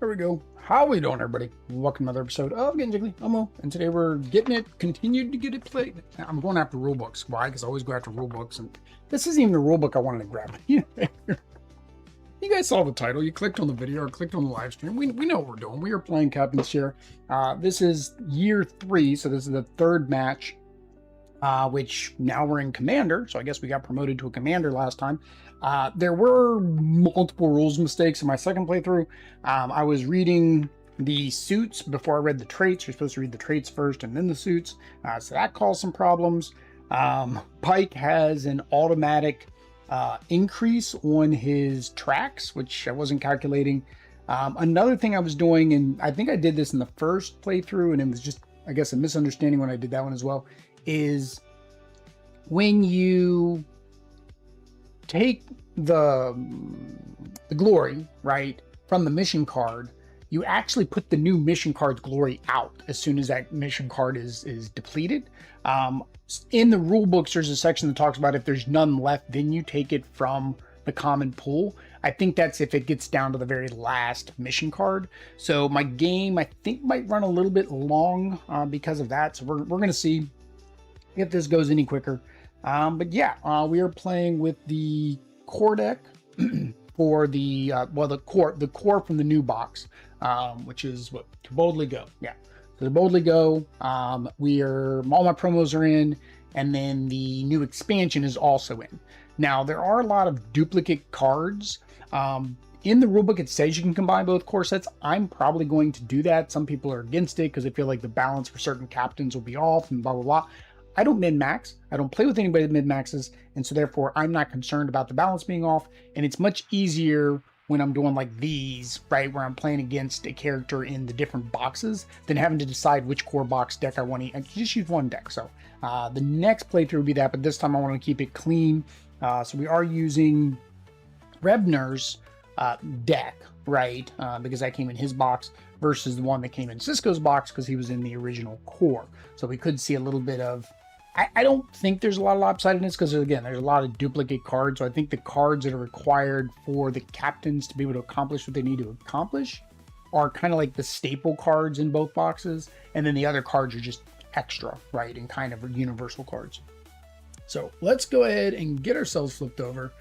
There we go. How we doing, everybody? Welcome to another episode of Getting Jiggly. I'm Mo, and today we're getting it, continued to get it played. I'm going after rule books. Why? Because I always go after rule books, and this isn't even the rule book I wanted to grab. You guys saw the title. You clicked on the video or clicked on the live stream. We know what we're doing. We are playing Captain Sisko. This is year 3, so this is the 3rd match, which now we're in Commander, so I guess we got promoted to a Commander last time. There were multiple rules mistakes in my second playthrough. I was reading the suits before I read the traits. You're supposed to read the traits first and then the suits, so that caused some problems. Pike has an automatic increase on his tracks, which I wasn't calculating. Another thing I was doing, and I think I did this in the first playthrough, and it was just, I guess, a misunderstanding when I did that one as well, is when you take the glory, right, from the mission card, you actually put the new mission card's glory out as soon as that mission card is depleted. In the rule books, there's a section that talks about if there's none left, then you take it from the common pool. I think that's if it gets down to the very last mission card. So my game, I think, might run a little bit long because of that. So we're going to see if this goes any quicker. But yeah, we are playing with the core deck for the the core from the new box, which is what, To Boldly Go. Yeah, so To Boldly Go. All my promos are in, and then the new expansion is also in. Now there are a lot of duplicate cards. In the rulebook, it says you can combine both core sets. I'm probably going to do that. Some people are against it because they feel like the balance for certain captains will be off and blah blah blah. I don't min-max. I don't play with anybody that min-maxes, and so therefore I'm not concerned about the balance being off, and it's much easier when I'm doing like these, right, where I'm playing against a character in the different boxes than having to decide which core box deck I want to. I just use one deck. So the next playthrough will be that, but this time I want to keep it clean. So we are using Rebner's deck, right, because that came in his box versus the one that came in Sisko's box because he was in the original core. So we could see a little bit of, I don't think there's a lot of lopsidedness because, again, there's a lot of duplicate cards. So I think the cards that are required for the captains to be able to accomplish what they need to accomplish are kind of like the staple cards in both boxes. And then the other cards are just extra, right, and kind of universal cards. So let's go ahead and get ourselves flipped over.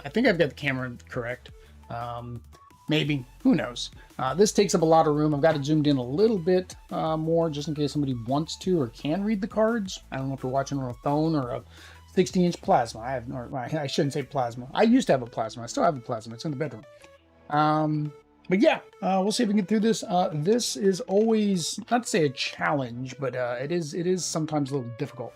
I think I've got the camera correct. Maybe, who knows? This takes up a lot of room. I've got it zoomed in a little bit more just in case somebody wants to or can read the cards. I don't know if you're watching on a phone or a 60-inch plasma. I shouldn't say plasma. I used to have a plasma. I still have a plasma. It's in the bedroom. But yeah, we'll see if we can get through this. This is always, not to say a challenge, but it is sometimes a little difficult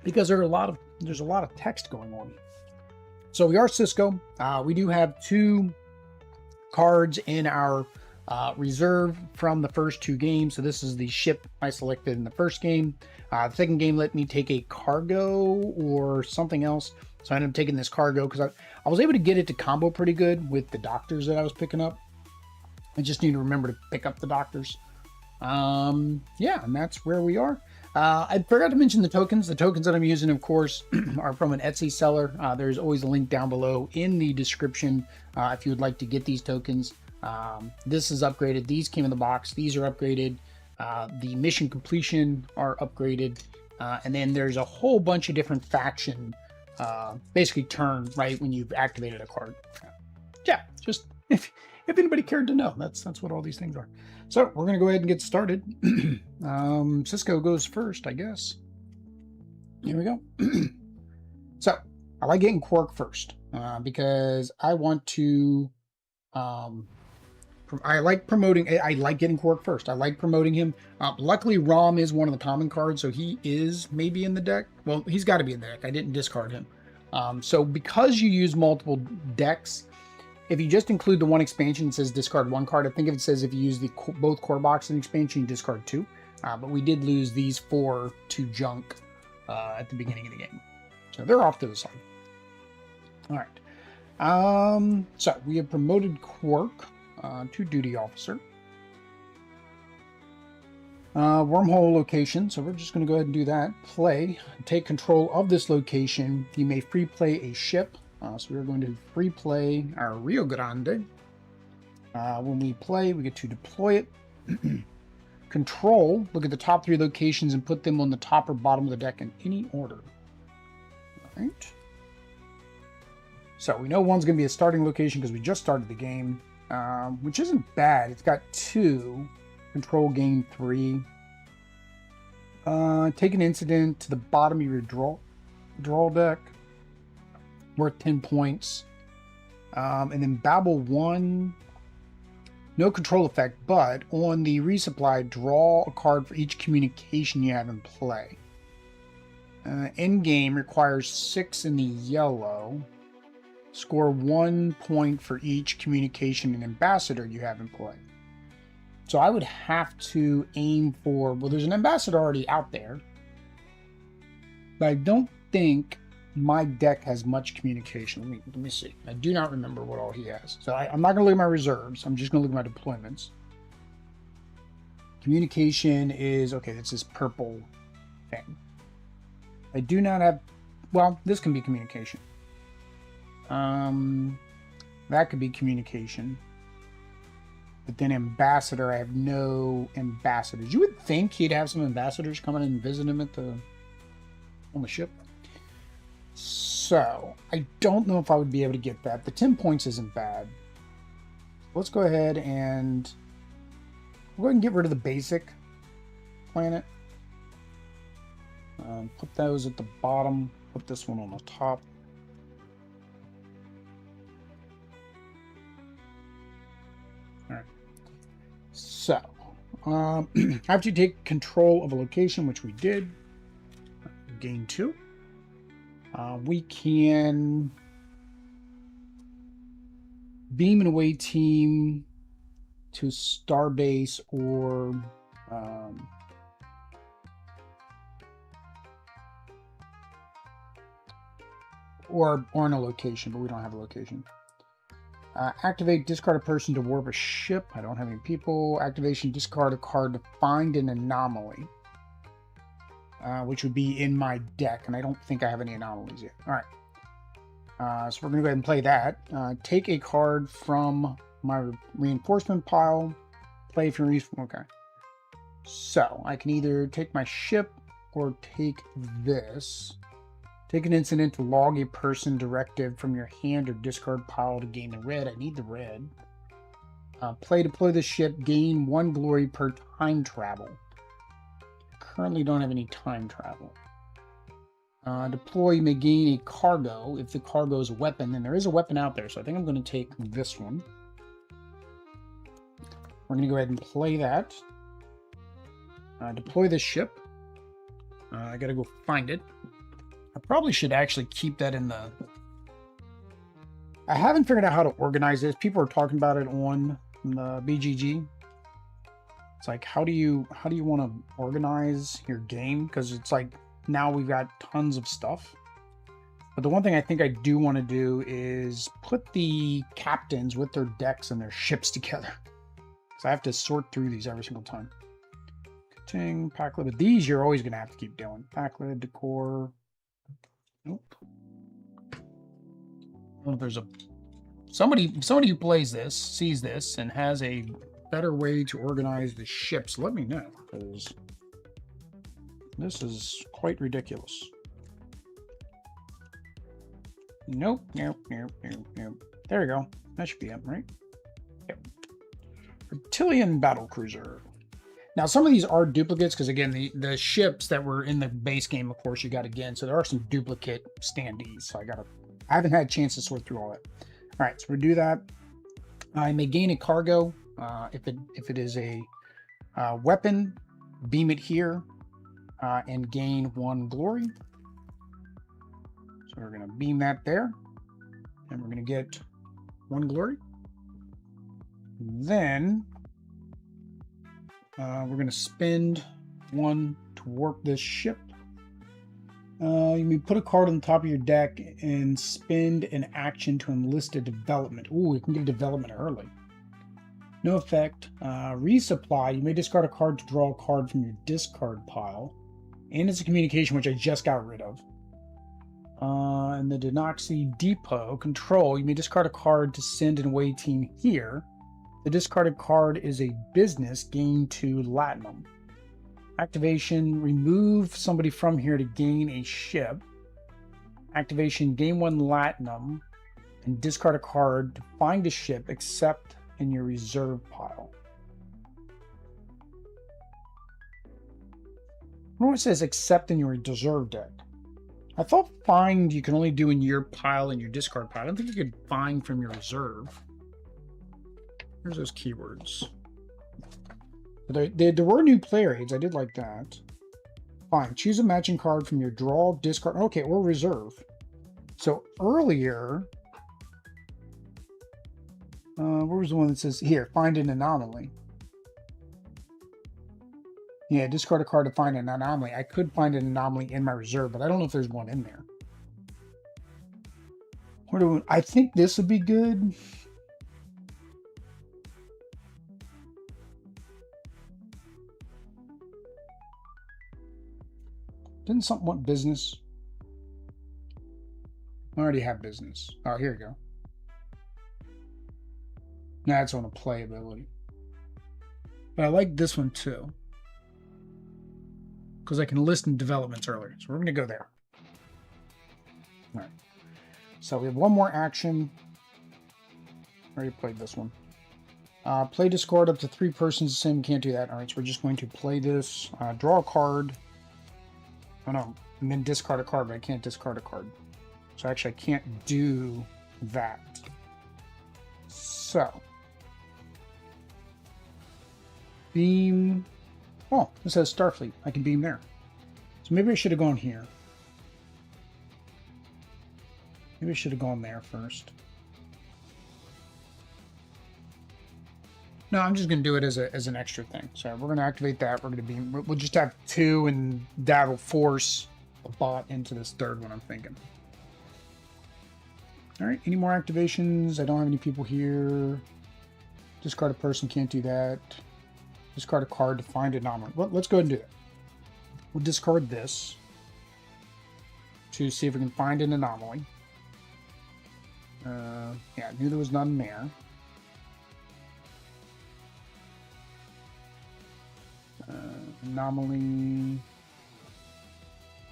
because there's a lot of text going on. So we are Sisko. We do have 2 cards in our reserve from the first 2 games. So this is the ship I selected in the first game. The second game let me take a cargo or something else. So I ended up taking this cargo because I was able to get it to combo pretty good with the doctors that I was picking up. I just need to remember to pick up the doctors. Yeah, and that's where we are. I forgot to mention the tokens. The tokens that I'm using, of course, are from an Etsy seller. There's always a link down below in the description if you would like to get these tokens. This is upgraded. These came in the box. These are upgraded. The mission completion are upgraded. And then there's a whole bunch of different faction, basically turn, right, when you've activated a card. Yeah, just if anybody cared to know, that's what all these things are. So we're going to go ahead and get started. Sisko goes first, I guess. Here we go. So I like getting Quark first because I want to, I like getting Quark first. I like promoting him. Luckily, Rom is one of the common cards, so he is maybe in the deck. Well, he's got to be in the deck. I didn't discard him. So because you use multiple decks, if you just include the one expansion, it says discard 1 card. I think if it says if you use both core box and expansion, you discard 2. But we did lose these 4 to junk at the beginning of the game. So they're off to the side. All right. So we have promoted Quark to duty officer. Wormhole location, so we're just going to go ahead and do that. Play. Take control of this location. You may free play a ship. So we're going to free play our Rio Grande. When we play, we get to deploy it. Control, look at the top 3 locations and put them on the top or bottom of the deck in any order. All right. So we know one's going to be a starting location because we just started the game, which isn't bad. It's got 2. Control, gain 3. Take an incident to the bottom of your draw deck, worth 10 points. And then Babel 1, no control effect, but on the resupply, draw a card for each communication you have in play. Endgame requires 6 in the yellow. Score 1 point for each communication and ambassador you have in play. So I would have to aim for, well, there's an ambassador already out there, but I don't think my deck has much communication. Let me see. I do not remember what all he has. So I'm not going to look at my reserves. I'm just going to look at my deployments. Communication is, okay, that's this purple thing. I do not have, well, this can be communication. That could be communication. But then ambassador, I have no ambassadors. You would think he'd have some ambassadors coming and visit him at on the ship. So I don't know if I would be able to get that. The 10 points isn't bad. Let's go ahead and we'll go ahead and get rid of the basic planet. Put those at the bottom. Put this one on the top. All right. So, after you take control of a location, which we did, gain 2. We can beam an away team to Starbase or in a location, but we don't have a location. Activate, discard a person to warp a ship. I don't have any people. Activation, discard a card to find an anomaly. Which would be in my deck, and I don't think I have any anomalies yet. All right. So we're going to go ahead and play that. Take a card from my reinforcement pile. Play for okay. So I can either take my ship or take this. Take an incident to log a person directive from your hand or discard pile to gain the red. I need the red. Deploy the ship. Gain 1 glory per time travel. Currently don't have any time travel. Deploy, you may gain a cargo. If the cargo is a weapon, then there is a weapon out there, so I think I'm going to take this one. We're going to go ahead and play that. Deploy this ship. I got to go find it. I probably should actually keep that in the... I haven't figured out how to organize this. People are talking about it on the BGG. It's like, how do you want to organize your game? Because it's like, now we've got tons of stuff. But the one thing I think I do want to do is put the captains with their decks and their ships together. So I have to sort through these every single time. Ting, Pakled, but these you're always going to have to keep doing. Pakled, decor. Nope. I don't know if there's somebody who plays this, sees this, and has a better way to organize the ships. Let me know, because this is quite ridiculous. Nope. There we go. That should be it, right? Yep. Reptilian battlecruiser. Now, some of these are duplicates, because again, the ships that were in the base game, of course, you got again. So there are some duplicate standees. So I haven't had a chance to sort through all that. All right, so we'll do that. I may gain a cargo. If it is a weapon, beam it here and gain 1 glory. So we're going to beam that there, and we're going to get 1 glory. Then we're going to spend 1 to warp this ship. You may put a card on the top of your deck and spend an action to enlist a development. Ooh, we can get a development early. No effect. Resupply. You may discard a card to draw a card from your discard pile. And it's a communication, which I just got rid of. And the Denoxy Depot control, you may discard a card to send an away team here. The discarded card is a business, gain 2 Latinum. Activation, remove somebody from here to gain a ship. Activation, gain 1 Latinum and discard a card to find a ship except in your reserve pile. Remember it says except in your reserve deck. I thought find you can only do in your pile and your discard pile. I don't think you could find from your reserve. Here's those keywords. There were new player aids. I did like that. Fine. Choose a matching card from your draw, discard. Okay, or reserve. So earlier, where was the one that says here? Find an anomaly. Yeah, discard a card to find an anomaly. I could find an anomaly in my reserve, but I don't know if there's one in there. I think this would be good. Didn't something want business? I already have business. Oh, here we go. Now it's on a playability. But I like this one too, because I can list in developments earlier. So we're going to go there. All right. So we have one more action. I already played this one. Play discard up to 3 persons. Sim can't do that. All right. So we're just going to play this. Draw a card. Oh no. And then discard a card, but I can't discard a card. So actually I can't do that. So. Beam. Oh, this says Starfleet. I can beam there. So maybe I should have gone here. Maybe I should have gone there first. No, I'm just going to do it as an extra thing. So we're going to activate that. We're going to beam. We'll just have 2, and that'll force a bot into this third one, I'm thinking. All right. Any more activations? I don't have any people here. Discard a person. Can't do that. Discard a card to find an anomaly. Well, let's go ahead and do that. We'll discard this to see if we can find an anomaly. Yeah, I knew there was none there. Anomaly.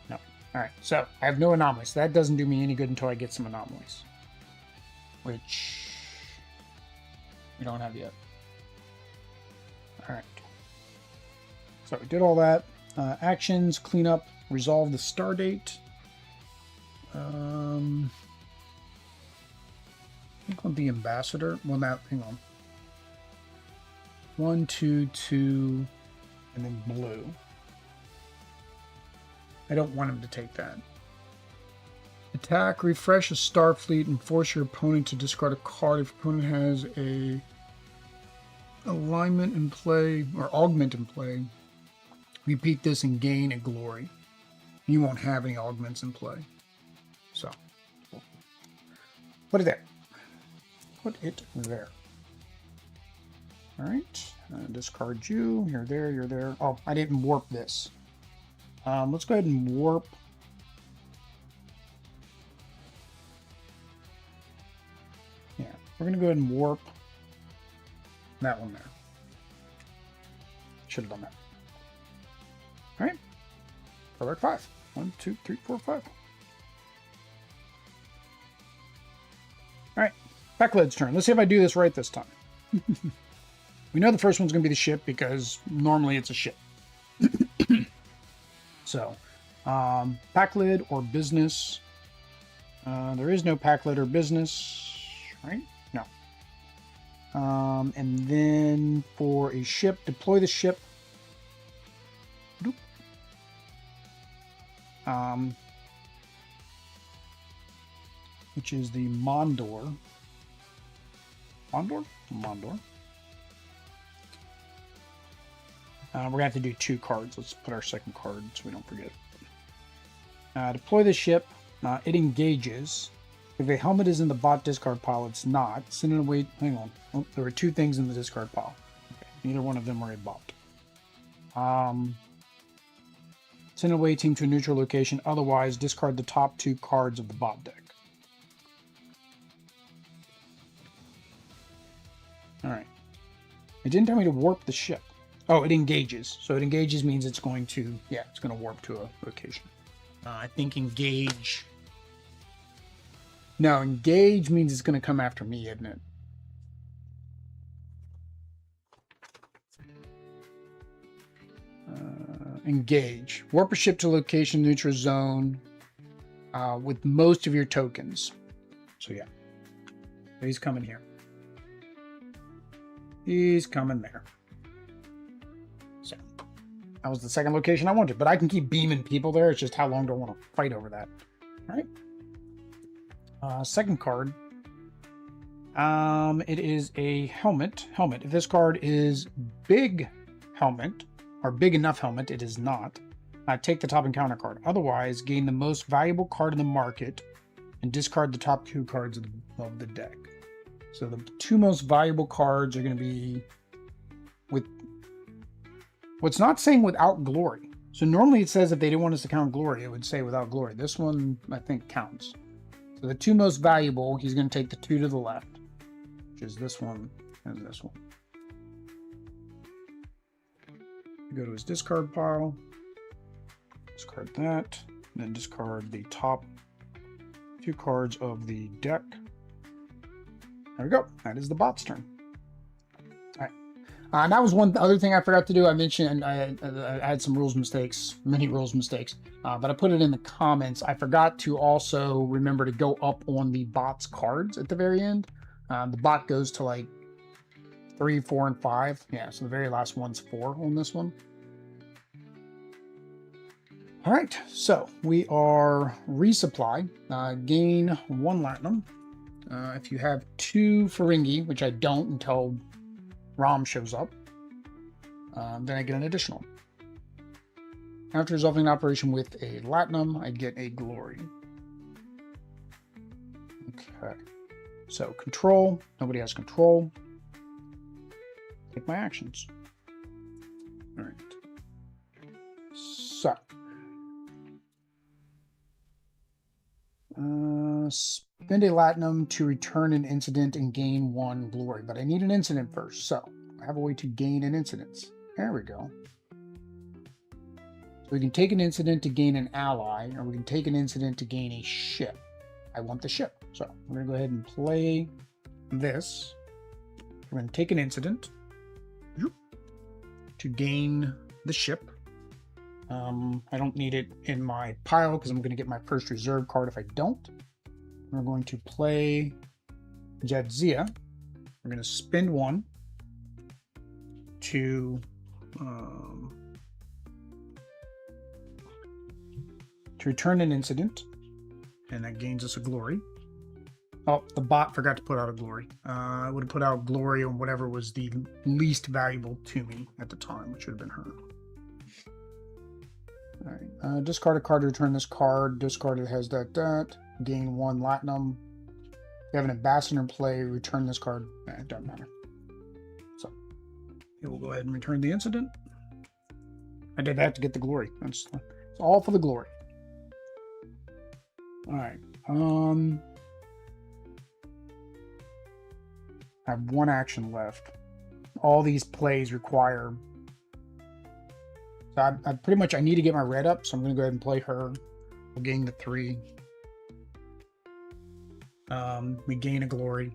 No. All right. So I have no anomalies. So that doesn't do me any good until I get some anomalies, which we don't have yet. All right. So we did all that. Actions, clean up, resolve the star date. I think on the ambassador. Well, now, hang on. 1, 2, 2, and then blue. I don't want him to take that. Attack, refresh a Starfleet, and force your opponent to discard a card if your opponent has a alignment in play or augment in play. Repeat this and gain a glory. You won't have any augments in play. So, put it there. Put it there. All right. Discard you. You're there. You're there. Oh, I didn't warp this. Let's go ahead and warp. Yeah, we're going to go ahead and warp that one there. Should have done that. All right. Product 5. 1, 2, 3, 4, 5. All right. Pakled's turn. Let's see if I do this right this time. We know the first one's going to be the ship because normally it's a ship. So, Pakled or business. There is no Pakled or business, right? No. And then for a ship, deploy the ship. Which is the Mondor. Mondor? Mondor. We're going to have to do 2 cards. Let's put our second card so we don't forget. Deploy the ship. It engages. If a helmet is in the bot discard pile, it's not. Send it away. Hang on. Oh, there were 2 things in the discard pile. Okay. Neither one of them are a bot. Send away team to a neutral location. Otherwise, discard the top 2 cards of the bot deck. All right. It didn't tell me to warp the ship. Oh, it engages. So it engages means it's going to, yeah, it's going to warp to a location. I think engage. No, engage means it's going to come after me, isn't it? Engage. Warp a ship to location neutral zone with most of your tokens. So yeah. He's coming here. He's coming there. So that was the second location I wanted, but I can keep beaming people there. It's just how long do I want to fight over that? All right. Second card. It is a helmet. Helmet. If this card is big helmet or big enough helmet, it is not. Take the top encounter card. Otherwise, gain the most valuable card in the market and discard the top 2 cards of the deck. So the 2 most valuable cards are going to be with what's not saying without glory. So normally it says if they didn't want us to count glory, it would say without glory. This one, I think, counts. So the 2 most valuable, he's going to take the 2 to the left, which is this one and this one. Go to his discard pile, discard that, and then discard the top 2 cards of the deck. There we go. That is the bot's turn. All right. And that was one other thing I forgot to do. I mentioned I had some rules mistakes, many rules mistakes, but I put it in the comments. I forgot to also remember to go up on the bot's cards at the very end. The bot goes to like 3, 4, and 5. Yeah, so the very last one's 4 on this one. All right, so we are resupply. Gain 1 Latinum. If you have 2 Ferengi, which I don't until Rom shows up, then I get an additional. After resolving an operation with a Latinum, I get a Glory. Okay. So control. Nobody has control. Take my actions. All right. So. Spend a Latinum to return an incident and gain 1 glory. But I need an incident first. So I have a way to gain an incident. There we go. So we can take an incident to gain an ally, or we can take an incident to gain a ship. I want the ship. So I'm going to go ahead and play this. We're going to take an incident to gain the ship. I don't need it in my pile because I'm going to get my first reserve card if I don't. We're going to play Jadzia. We're going to spend 1 to return an incident, and that gains us a glory. Oh, the bot forgot to put out a glory. I would have put out glory on whatever was the least valuable to me at the time, which would have been her. All right. Discard a card to return this card. Discard it has that. Gain 1 Latinum. If you have an ambassador in play, return this card. It doesn't matter. So it will go ahead and return the incident. I did that to get the glory. It's all for the glory. All right. I have 1 action left. All these plays require. So I pretty much I need to get my red up, so I'm going to go ahead and play her. We'll gain the 3. We gain a glory.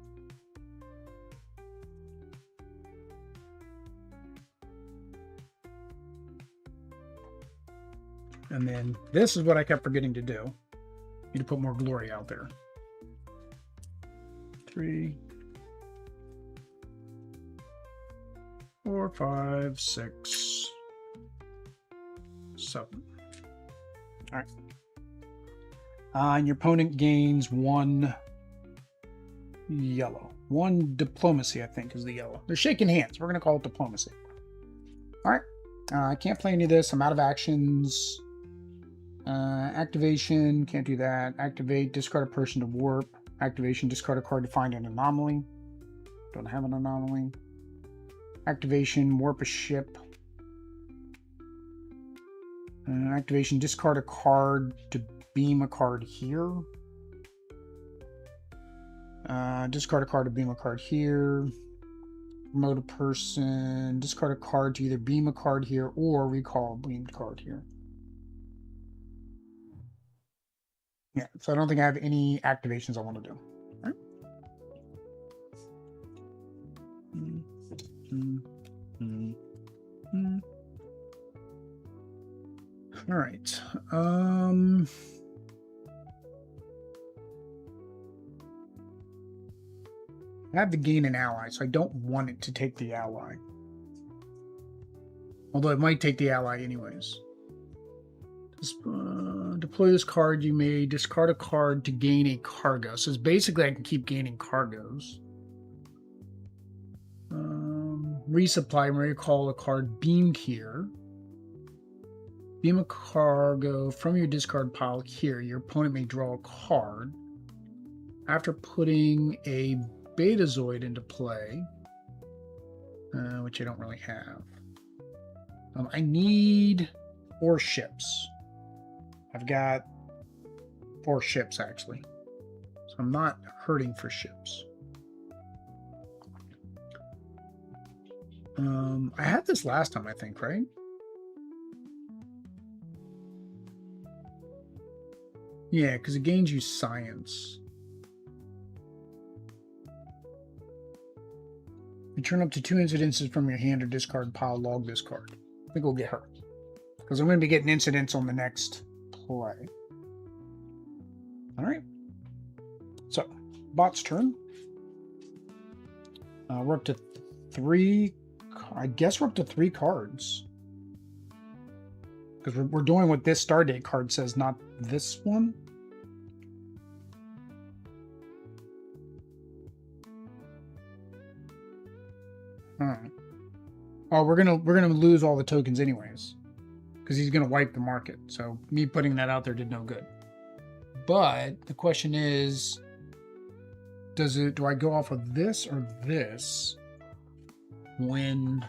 And then this is what I kept forgetting to do. Need to put more glory out there. 3, 4, 5, 6, 7. All right. And your opponent gains 1 yellow. 1 diplomacy, I think, is the yellow. They're shaking hands. We're going to call it diplomacy. All right. I can't play any of this. I'm out of actions. Activation. Can't do that. Activate. Discard a person to warp. Activation. Discard a card to find an anomaly. Don't have an anomaly. Activation. Warp a ship. Activation. Discard a card to beam a card here. Discard a card to beam a card here. Promote a person, discard a card to either beam a card here or recall a beamed card here. Yeah, so I don't think I have any activations I want to do. All right. All right. I have to gain an ally, so I don't want it to take the ally. Although it might take the ally anyways. Deploy this card. You may discard a card to gain a cargo. So it's basically I can keep gaining cargoes. Resupply. Recall a card beamed here. Beam a cargo from your discard pile here. Your opponent may draw a card. After putting a Betazoid into play, which I don't really have. I need 4 ships. I've got 4 ships, actually. So I'm not hurting for ships. I had this last time, I think, right? Yeah, because it gains you science. Return up to 2 incidences from your hand or discard pile, log this card. I think we'll get her. Because I'm going to be getting incidents on the next play. Alright. So, bot's turn. We're up to 3... I guess we're up to 3 cards. Because we're doing what this Stardate card says, not this one. Alright. Oh, we're gonna lose all the tokens anyways. Because he's gonna wipe the market. So me putting that out there did no good. But the question is, do I go off of this or this when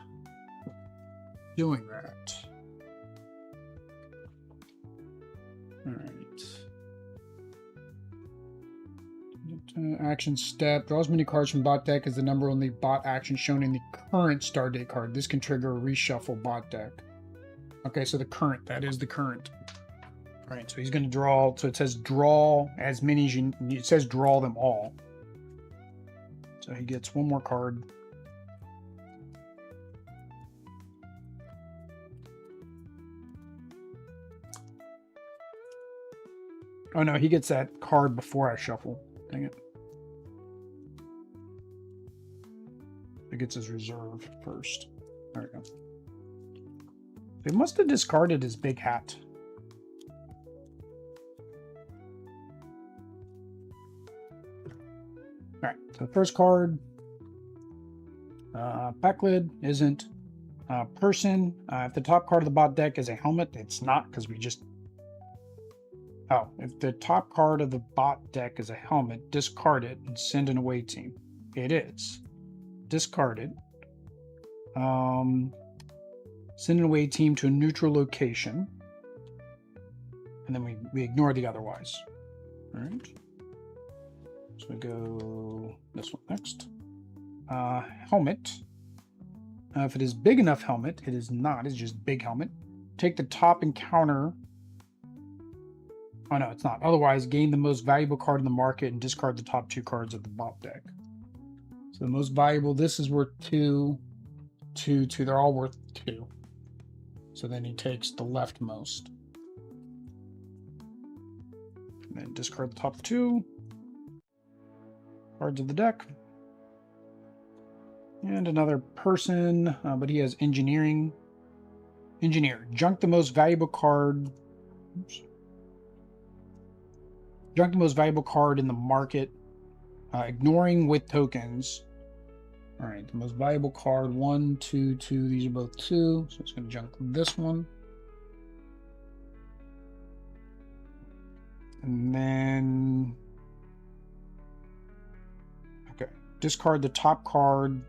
doing that? Alright. Action step. Draw as many cards from bot deck as the number on the bot action shown in the current Stardate card. This can trigger a reshuffle bot deck. Okay, so the current. That is the current. Alright, so he's going to draw. So it says draw as many as you... It says draw them all. So he gets 1 more card. Oh no, he gets that card before I shuffle. Dang it. He gets his reserve first. There we go. They must have discarded his big hat. Alright, so the first card. Pakled isn't. Person. If the top card of the bot deck is a helmet, it's not because we just... Oh, if the top card of the bot deck is a helmet, discard it and send an away team. It is. Discard it. Send an away team to a neutral location. And then we ignore the otherwise. Alright. So we go this one next. Helmet. If it is big enough helmet, it is not. It's just big helmet. Take the top encounter. Oh no, it's not. Otherwise, gain the most valuable card in the market and discard the top 2 cards of the bot deck. So the most valuable, this is worth 2, 2, 2. They're all worth 2. So then he takes the leftmost. And then discard the top 2 cards of the deck. And another person, but he has engineering. Engineer. Junk the most valuable card. Oops. Junk the most valuable card in the market. Ignoring with tokens. Alright, the most valuable card. 1, 2, 2. These are both 2. So it's going to junk this one. And then... Okay. Discard the top card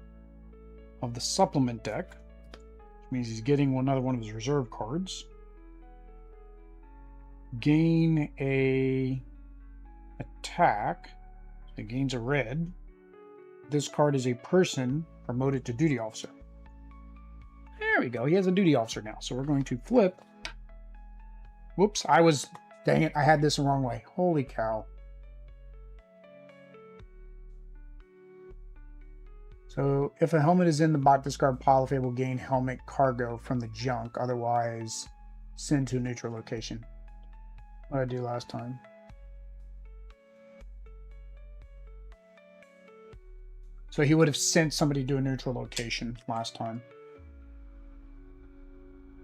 of the supplement deck. Which means he's getting another one of his reserve cards. Gain a... attack. So it gains a red. this card is a person promoted to duty officer. There we go. He has a duty officer now. So we're going to flip. Whoops. Dang it. I had this the wrong way. Holy cow. So if a helmet is in the bot discard pile, if able, gain helmet cargo from the junk. Otherwise, send to a neutral location. What did I do last time? So he would have sent somebody to a neutral location last time.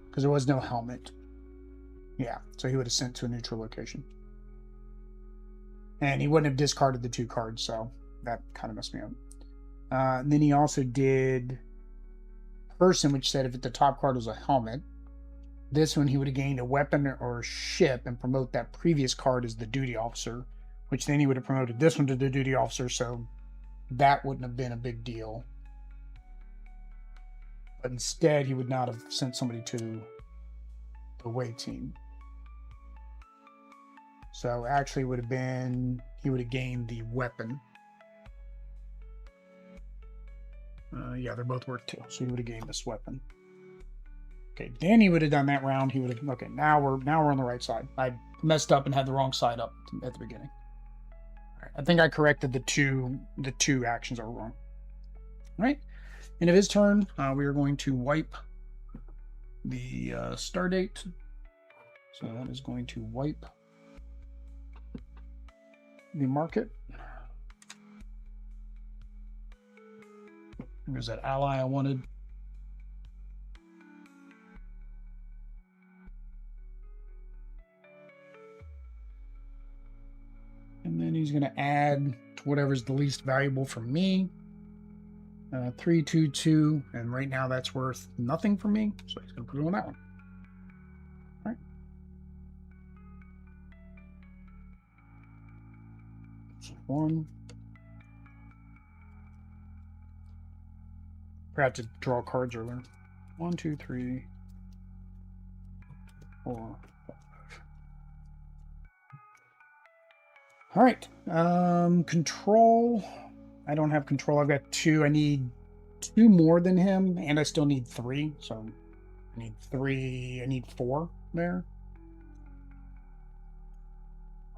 Because there was no helmet. Yeah, so he would have sent to a neutral location. And he wouldn't have discarded the 2 cards, so that kind of messed me up. And then he also did person, which said if the top card was a helmet. This one he would have gained a weapon or ship and promote that previous card as the duty officer, which then he would have promoted this one to the duty officer, so that wouldn't have been a big deal. But instead, he would not have sent somebody to the away team. So actually would have been, he would have gained the weapon. Yeah, they're both worth 2, so he would have gained this weapon. Okay, then he would have done that round. He would have, okay, now we're on the right side. I messed up and had the wrong side up at the beginning. All right, I think I corrected the two actions are wrong. All right, end of his turn, we are going to wipe the star date. So that is going to wipe the market. There's that ally I wanted. And then he's going to add to whatever's the least valuable for me. 3, 2, 2. And right now that's worth nothing for me. So he's going to put it on that one. All right. So 1. Forgot to draw cards earlier. 1, 2, 3, 4, 5. All right. Control. I don't have control. I've got 2. I need 2 more than him, and I still need 3. So I need 3. I need 4 there.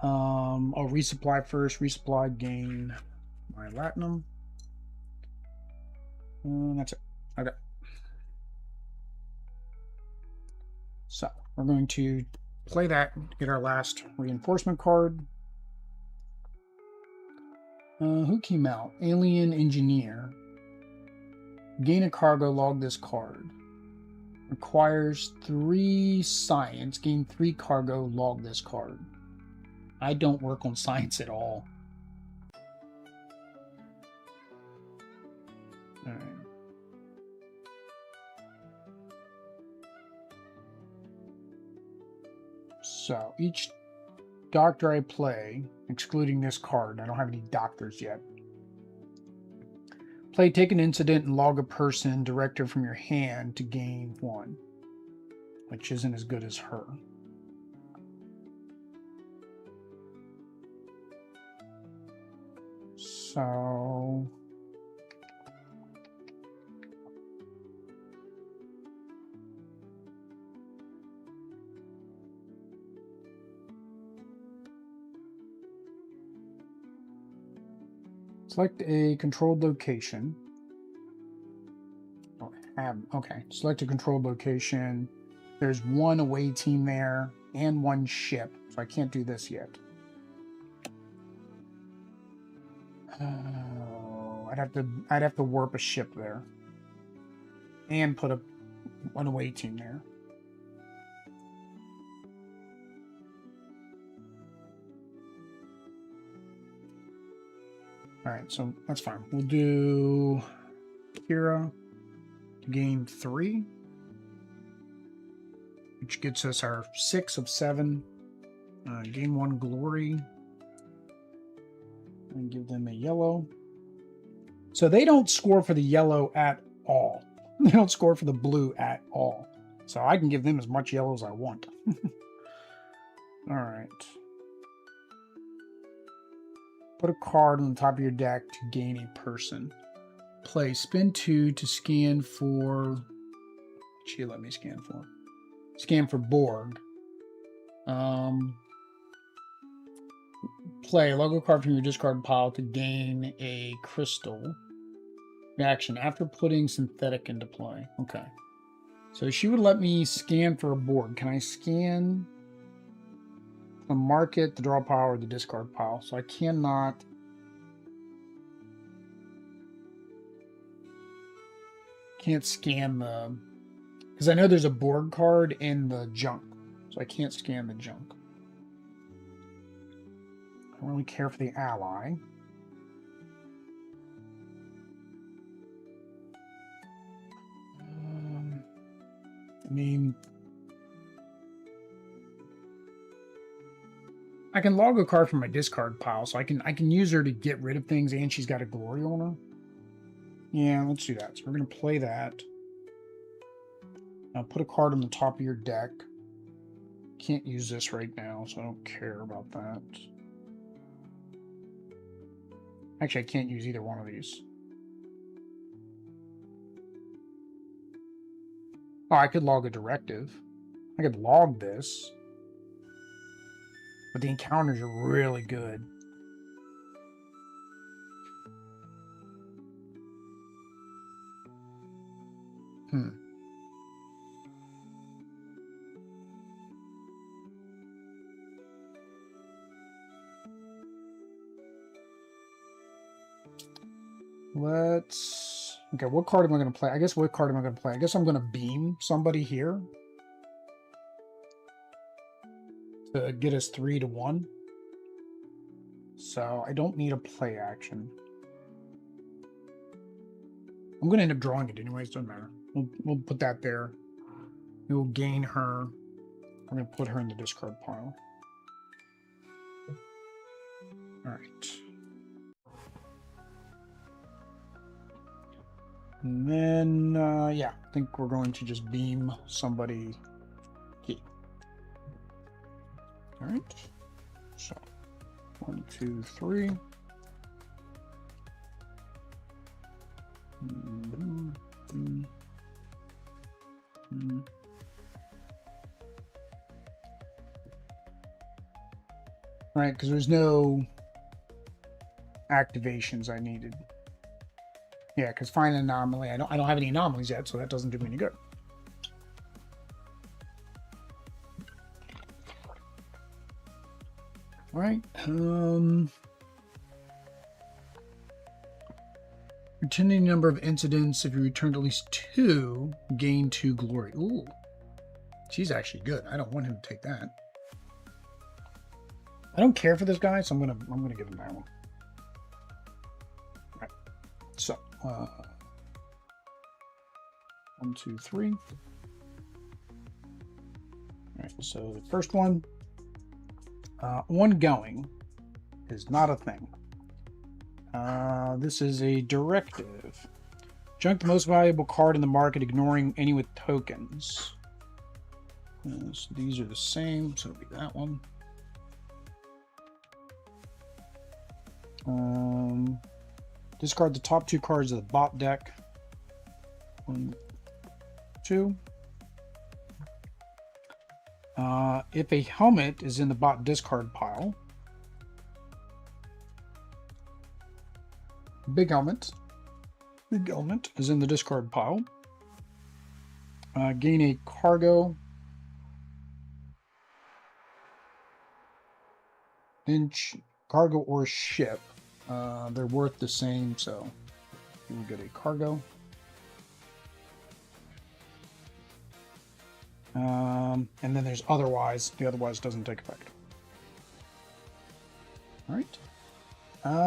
I'll resupply first. Resupply, gain my Latinum. That's it. Okay. So we're going to play that, get our last reinforcement card. Who came out? Alien Engineer. Gain a cargo, log this card. Requires 3 science. Gain 3 cargo, log this card. I don't work on science at all. All right. So each doctor I play, excluding this card, I don't have any doctors yet. Play, take an incident and log a person director from your hand to gain 1, which isn't as good as her. So select a controlled location. Okay, select a controlled location. There's 1 away team there and 1 ship, so I can't do this yet. I'd have to warp a ship there and put an away team there. All right, so that's fine. We'll do Kira to gain 3, which gets us our 6 of 7. Gain 1 glory. And give them a yellow. So they don't score for the yellow at all. They don't score for the blue at all. So I can give them as much yellow as I want. All right. Put a card on the top of your deck to gain a person. Play. Spin 2 to scan for... She let me scan for. Scan for Borg. Play a logo card from your discard pile to gain a crystal. Reaction after putting synthetic into play. Okay. So she would let me scan for a Borg. Can I scan the market, the draw pile, or the discard pile? So I cannot... Can't scan the... Because I know there's a Borg card in the junk. So I can't scan the junk. I don't really care for the ally. I mean... I can log a card from my discard pile, so I can use her to get rid of things, and she's got a glory on her. Yeah, let's do that. So we're going to play that. Now put a card on the top of your deck. Can't use this right now, so I don't care about that. Actually, I can't use either one of these. Oh, I could log a directive. I could log this. But the encounters are really good. Let's... Okay, what card am I going to play? I guess what card am I going to play? I guess I'm going to beam somebody here. To get us 3-1. So I don't need a play action. I'm going to end up drawing it anyways, doesn't matter. We'll put that there. We will gain her. I'm going to put her in the discard pile. Alright. And then, yeah, I think we're going to just beam somebody here. Alright. So, 1, 2, 3. Right, because there's no activations I needed. Yeah, because find an anomaly. I don't have any anomalies yet, so that doesn't do me any good. All right. Returning number of incidents. If you returned at least 2, gain 2 glory. Ooh, she's actually good. I don't want him to take that. I don't care for this guy, so I'm gonna give him that one. All right. So 1, 2, 3. All right. So the first one. Ongoing is not a thing. This is a directive. Junk the most valuable card in the market, ignoring any with tokens. So these are the same, so it'll be that one. Discard the top 2 cards of the bot deck. 1, 2. If a helmet is in the bot discard pile, big helmet is in the discard pile. Gain a cargo, cargo or ship. They're worth the same, so you will get a cargo. And then there's otherwise. The otherwise doesn't take effect. All right.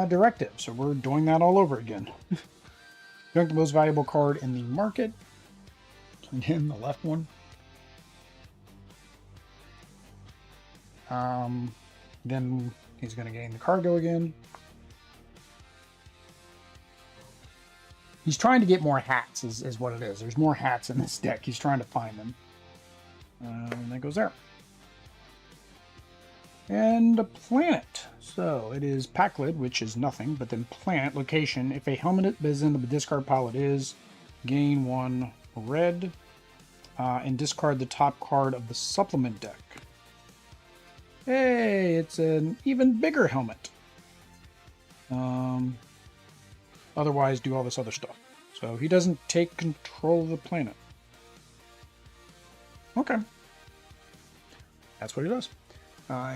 Directive. So we're doing that all over again. Junk the most valuable card in the market. Again, the left one. Then he's going to gain the cargo again. He's trying to get more hats, is what it is. There's more hats in this deck. He's trying to find them. And that goes there. And a planet. So it is Pakled, which is nothing, but then planet location. If a helmet is in the discard pile, it is gain 1 red and discard the top card of the supplement deck. Hey, it's an even bigger helmet. Otherwise, do all this other stuff. So he doesn't take control of the planet. Okay. That's what he does.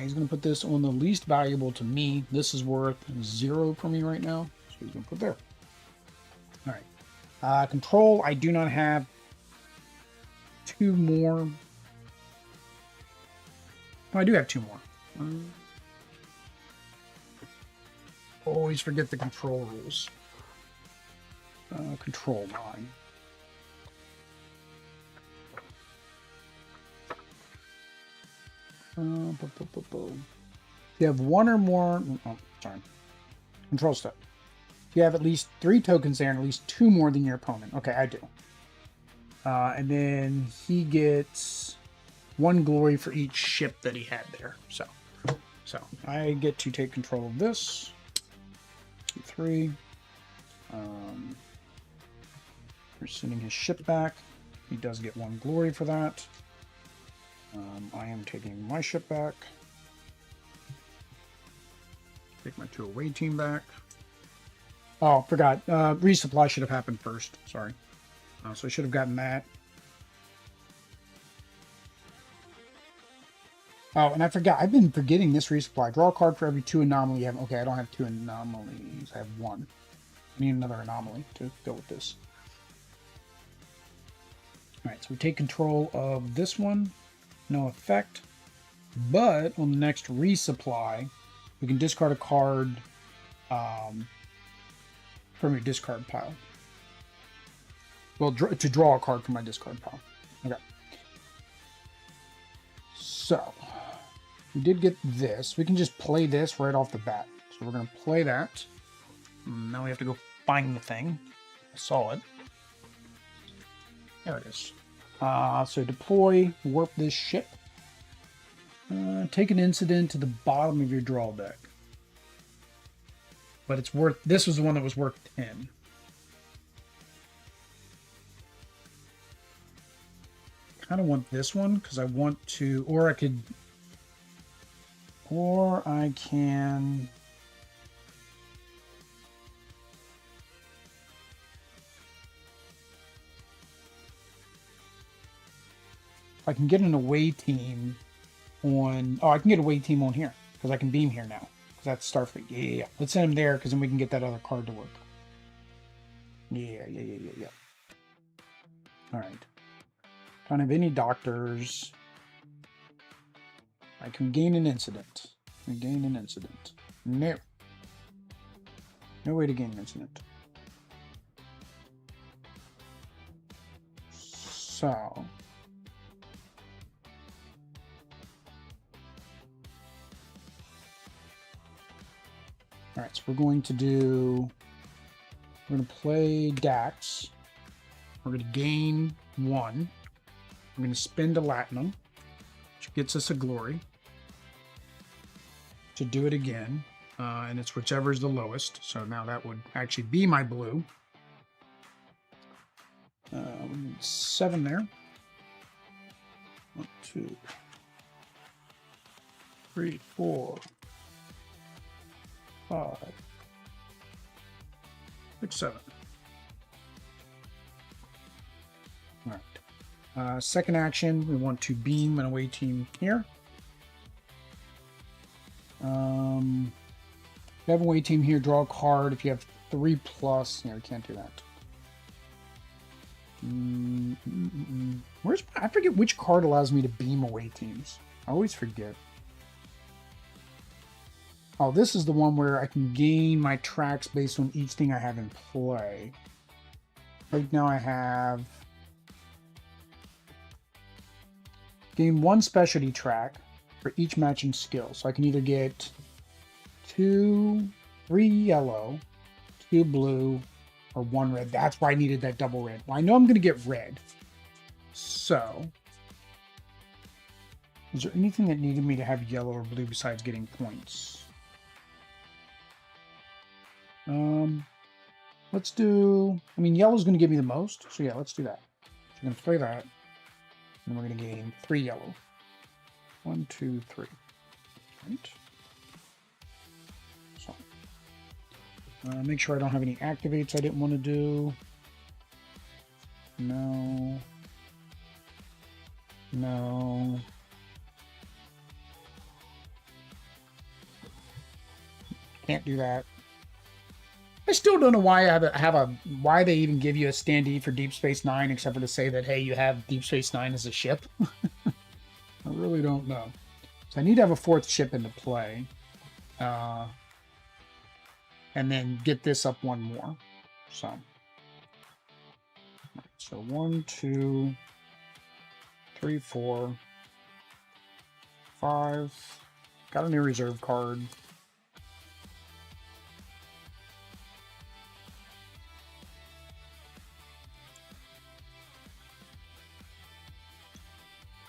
He's going to put this on the least valuable to me. This is worth 0 for me right now. So he's going to put there. All right. Control, I do not have 2 more. Oh, I do have 2 more. Always forget the control rules. Control 9. If you have 1 or more, oh, sorry. Control step. If you have at least 3 tokens there and at least 2 more than your opponent. Okay, I do. And then he gets 1 glory for each ship that he had there. So I get to take control of this. 2, 3. We're sending his ship back. He does get 1 glory for that. I am taking my ship back. Take my 2 away team back. Oh, forgot. Resupply should have happened first. Sorry. So I should have gotten that. Oh, and I forgot. I've been forgetting this resupply. Draw a card for every 2 anomaly you have. Okay, I don't have 2 anomalies. I have 1. I need another anomaly to go with this. Alright, so we take control of this one. No effect. But on the next resupply, we can discard a card from your discard pile. Well, to draw a card from my discard pile. Okay. So, we did get this. We can just play this right off the bat. So we're going to play that. Now we have to go find the thing. I saw it. There it is. So deploy, warp this ship. Take an incident to the bottom of your draw deck. But it's worth, this was the one that was worth 10. Kind of want this one because I want to, or I can I can get an away team on, I can get an away team on here because I can beam here now because that's Starfleet. Yeah. Let's send him there because then we can get that other card to work. Yeah. All right. Don't have any doctors. I can gain an incident. No. No way to gain an incident. So. Alright, so we're going to play Dax. We're going to gain 1. We're going to spend a Latinum, which gets us a glory. To do it again, and it's whichever is the lowest. So now that would actually be my blue. 7 there. 1, 2, 3, 4, 5, 6, 7. All right. Second action, we want to beam an away team here. If you have an away team here, draw a card. If you have 3+, we can't do that. I forget which card allows me to beam away teams. I always forget. Oh, this is the one where I can gain my tracks based on each thing I have in play. Right now I have gain 1 specialty track for each matching skill. So I can either get 3 yellow, 2 blue, or 1 red. That's why I needed that double red. Well, I know I'm going to get red. So Is there anything that needed me to have yellow or blue besides getting points? Let's do... I mean, yellow's going to give me the most, so yeah, let's do that. So I'm going to play that, and we're going to gain 3 yellow. 1, 2, 3. Right. So, make sure I don't have any activates I didn't want to do. No. No. Can't do that. I still don't know why I have a why they even give you a standee for Deep Space Nine, except for to say that, hey, you have Deep Space Nine as a ship. I really don't know. So I need to have a 4th ship into play, and then get this up 1 more. So 1, 2, 3, 4, 5. Got a new reserve card.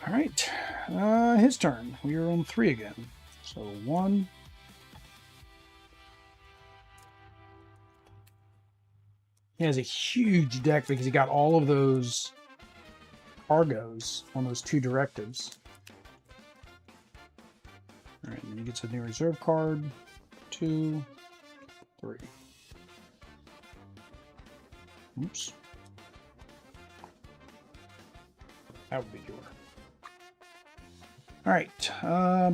All right, his turn. We are on 3 again. So 1. He has a huge deck because he got all of those cargoes on those 2 directives. All right, and then he gets a new reserve card. 2, 3. Oops. That would be your. All right,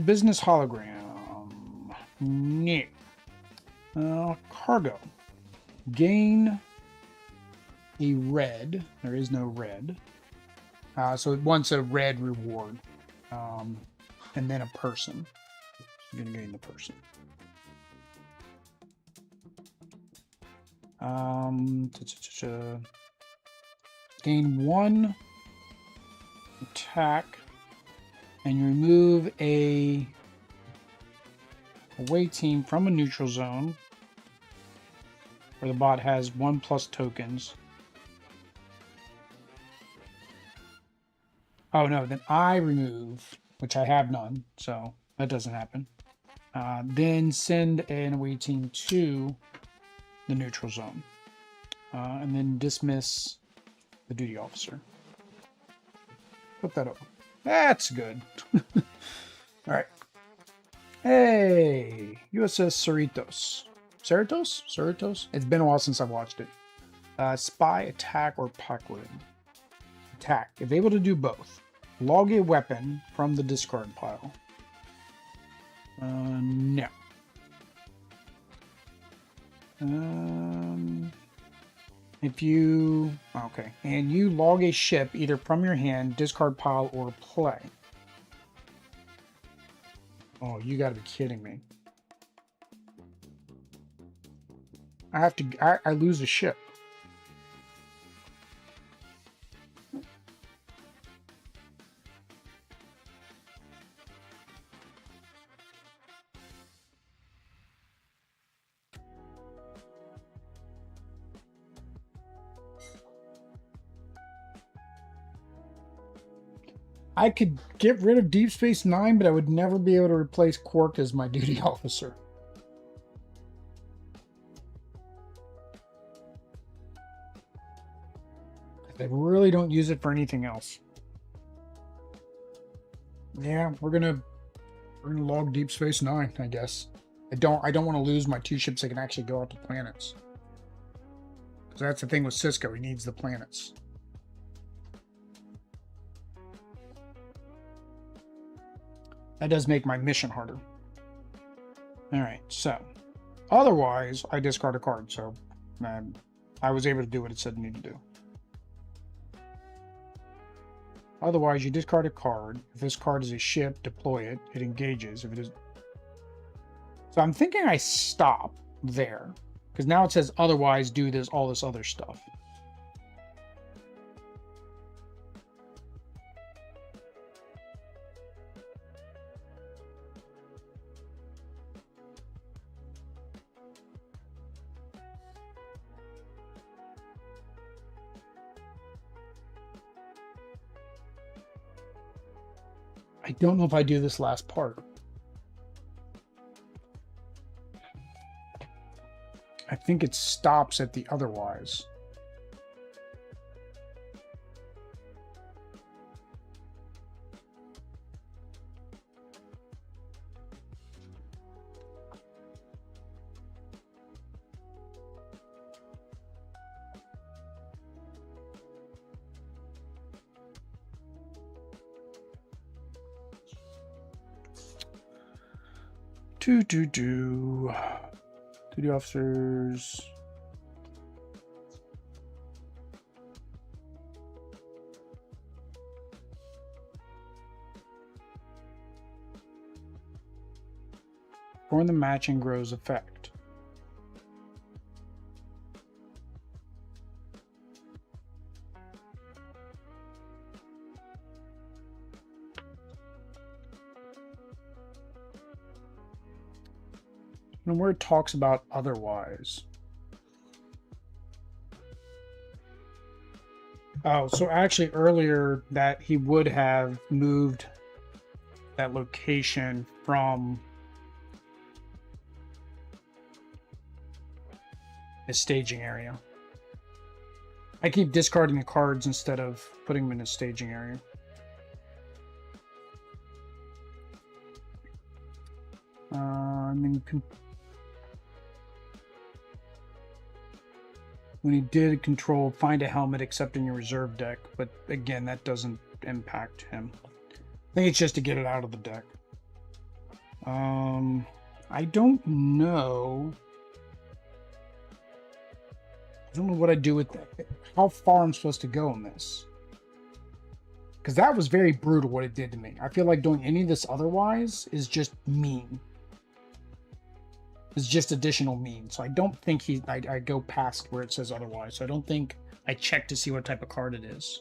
business hologram. Yeah. Cargo. Gain a red. There is no red. So it wants a red reward. And then a person. I'm going to gain the person. Gain 1 attack. And you remove a away team from a neutral zone where the bot has 1+ tokens. Oh no, then I remove, which I have none, so that doesn't happen. Then send an away team to the neutral zone. And then dismiss the duty officer. Put that up. That's good. All right. Hey, USS Cerritos. Cerritos? Cerritos? It's been a while since I've watched it. Spy, attack, or Pakled. Attack. If able to do both, log a weapon from the discard pile. No. If you... Okay. And you log a ship either from your hand, discard pile, or play. Oh, you gotta be kidding me. I have to... I lose a ship. I could get rid of Deep Space Nine, but I would never be able to replace Quark as my duty officer. They really don't use it for anything else. Yeah, we're gonna log Deep Space Nine, I guess. I don't want to lose my 2 ships that can actually go out to planets. Because that's the thing with Sisko, he needs the planets. That does make my mission harder. Alright, so. Otherwise, I discard a card, so I was able to do what it said I needed to do. Otherwise, you discard a card. If this card is a ship, deploy it. It engages. If it is... So I'm thinking I stop there. Because now it says otherwise do this, all this other stuff. I don't know if I do this last part. I think it stops at the otherwise. Duty officers. Form the matching grows effect. And where it talks about otherwise. Oh, so actually earlier that he would have moved that location from his staging area. I keep discarding the cards instead of putting them in his staging area. And then you can... When he did control, find a helmet except in your reserve deck, but again, that doesn't impact him. I think it's just to get it out of the deck. I don't know. I don't know what I do with that. How far I'm supposed to go in this. Because that was very brutal what it did to me. I feel like doing any of this otherwise is just mean. It's just additional mean. So I don't think I go past where it says otherwise. So I don't think I check to see what type of card it is.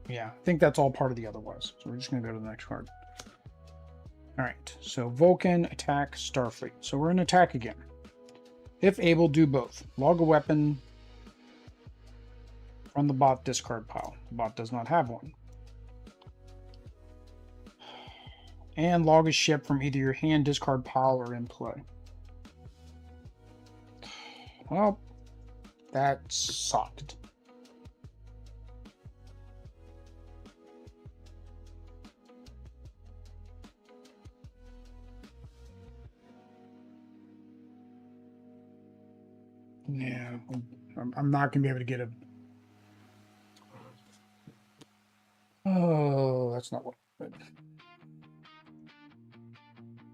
Yeah, I think that's all part of the otherwise. So we're just going to go to the next card. All right, so Vulcan, attack, Starfleet. So we're in attack again. If able, do both. Log a weapon from the bot discard pile. The bot does not have one. And log a ship from either your hand, discard pile, or in play. Well, that sucked. Yeah, I'm not going to be able to get a... Oh, that's not what...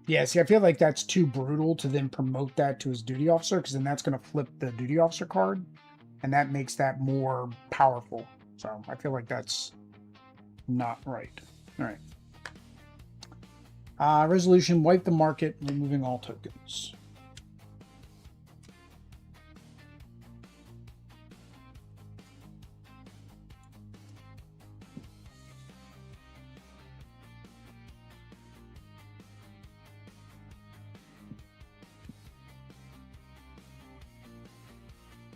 Yeah, see, I feel like that's too brutal to then promote that to his duty officer, because then that's going to flip the duty officer card, and that makes that more powerful. So I feel like that's not right. All right. Resolution, wipe the market, removing all tokens.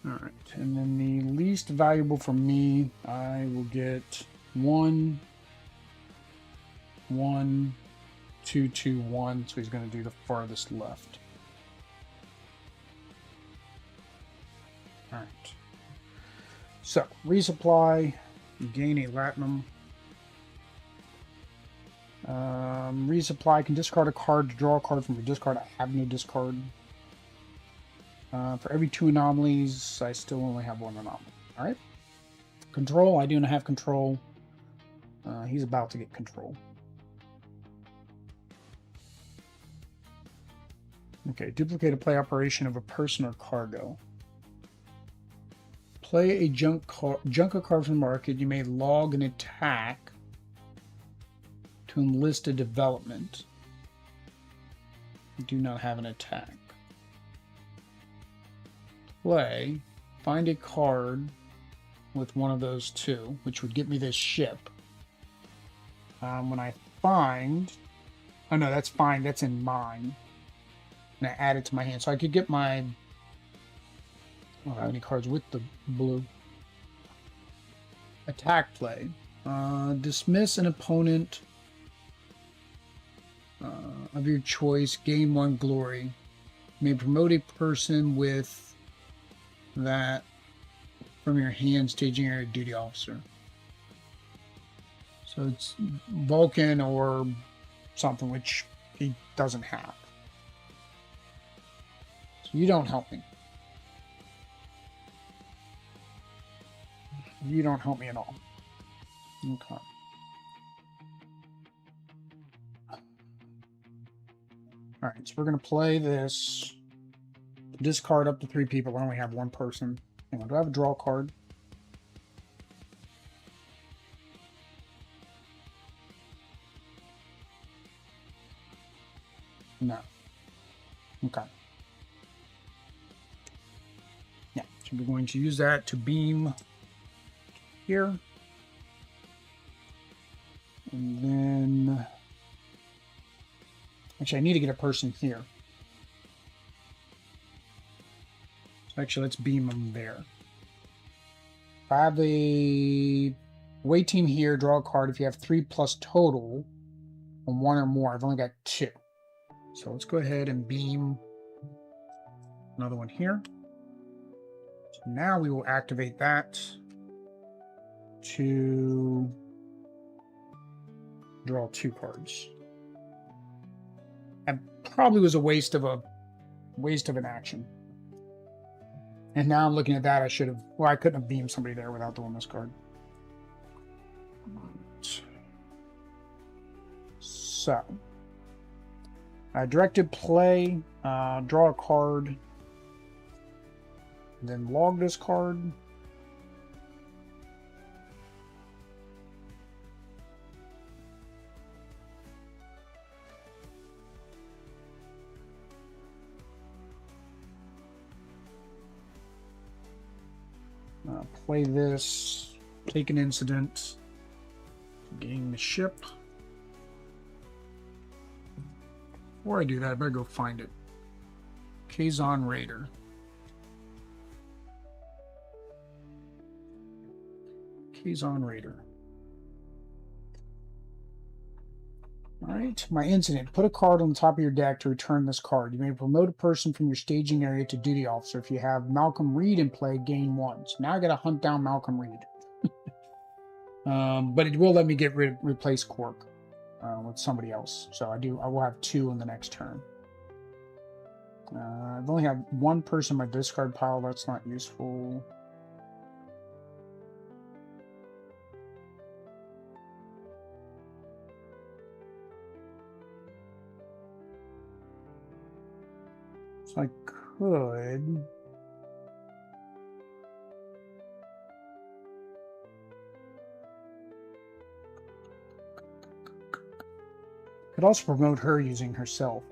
All right, and then the least valuable for me, I will get 1, 1, 2, 2, 1. So he's going to do the farthest left. All right. So resupply, you gain a latinum. Resupply, can discard a card to draw a card from your discard. I have no discard. For every 2 anomalies, I still only have 1 anomaly. All right. Control, I do not have control. He's about to get control. Okay, duplicate a play operation of a person or cargo. Play a junk a card from the market. You may log an attack to enlist a development. You do not have an attack. Play, find a card with one of those 2, which would get me this ship. When I find... Oh no, that's fine. That's in mine. And I add it to my hand. So I could get my... I don't have any cards with the blue. Attack play. Dismiss an opponent of your choice. Gain 1 glory. You may promote a person with that from your hand, staging area duty officer. So it's Vulcan or something, which he doesn't have. So you don't help me. You don't help me at all. Okay. Alright, so we're going to play this. Discard up to 3 people. I only have 1 person. Hang on, do I have a draw card? No. Okay. Yeah, so we're going to use that to beam here. And then... Actually, I need to get a person here. So actually, let's beam them there. If I have the away team here, draw a card. If you have 3+ total on 1 or more, I've only got 2. So let's go ahead and beam another one here. So now we will activate that to draw 2 cards. That probably was a waste of an action. And now I'm looking at that, I should have, well, I couldn't have beamed somebody there without doing this card. So, directed play, draw a card, then log this card. Play this, take an incident, gain the ship. Before I do that, I better go find it. Kazon Raider. Kazon Raider. Alright, my incident. Put a card on the top of your deck to return this card. You may promote a person from your staging area to duty officer. If you have Malcolm Reed in play, gain 1. So now I gotta hunt down Malcolm Reed. But it will let me replace Kirk with somebody else. So I will have 2 in the next turn. I've only had 1 person in my discard pile. That's not useful. So I could... Could also promote her using herself.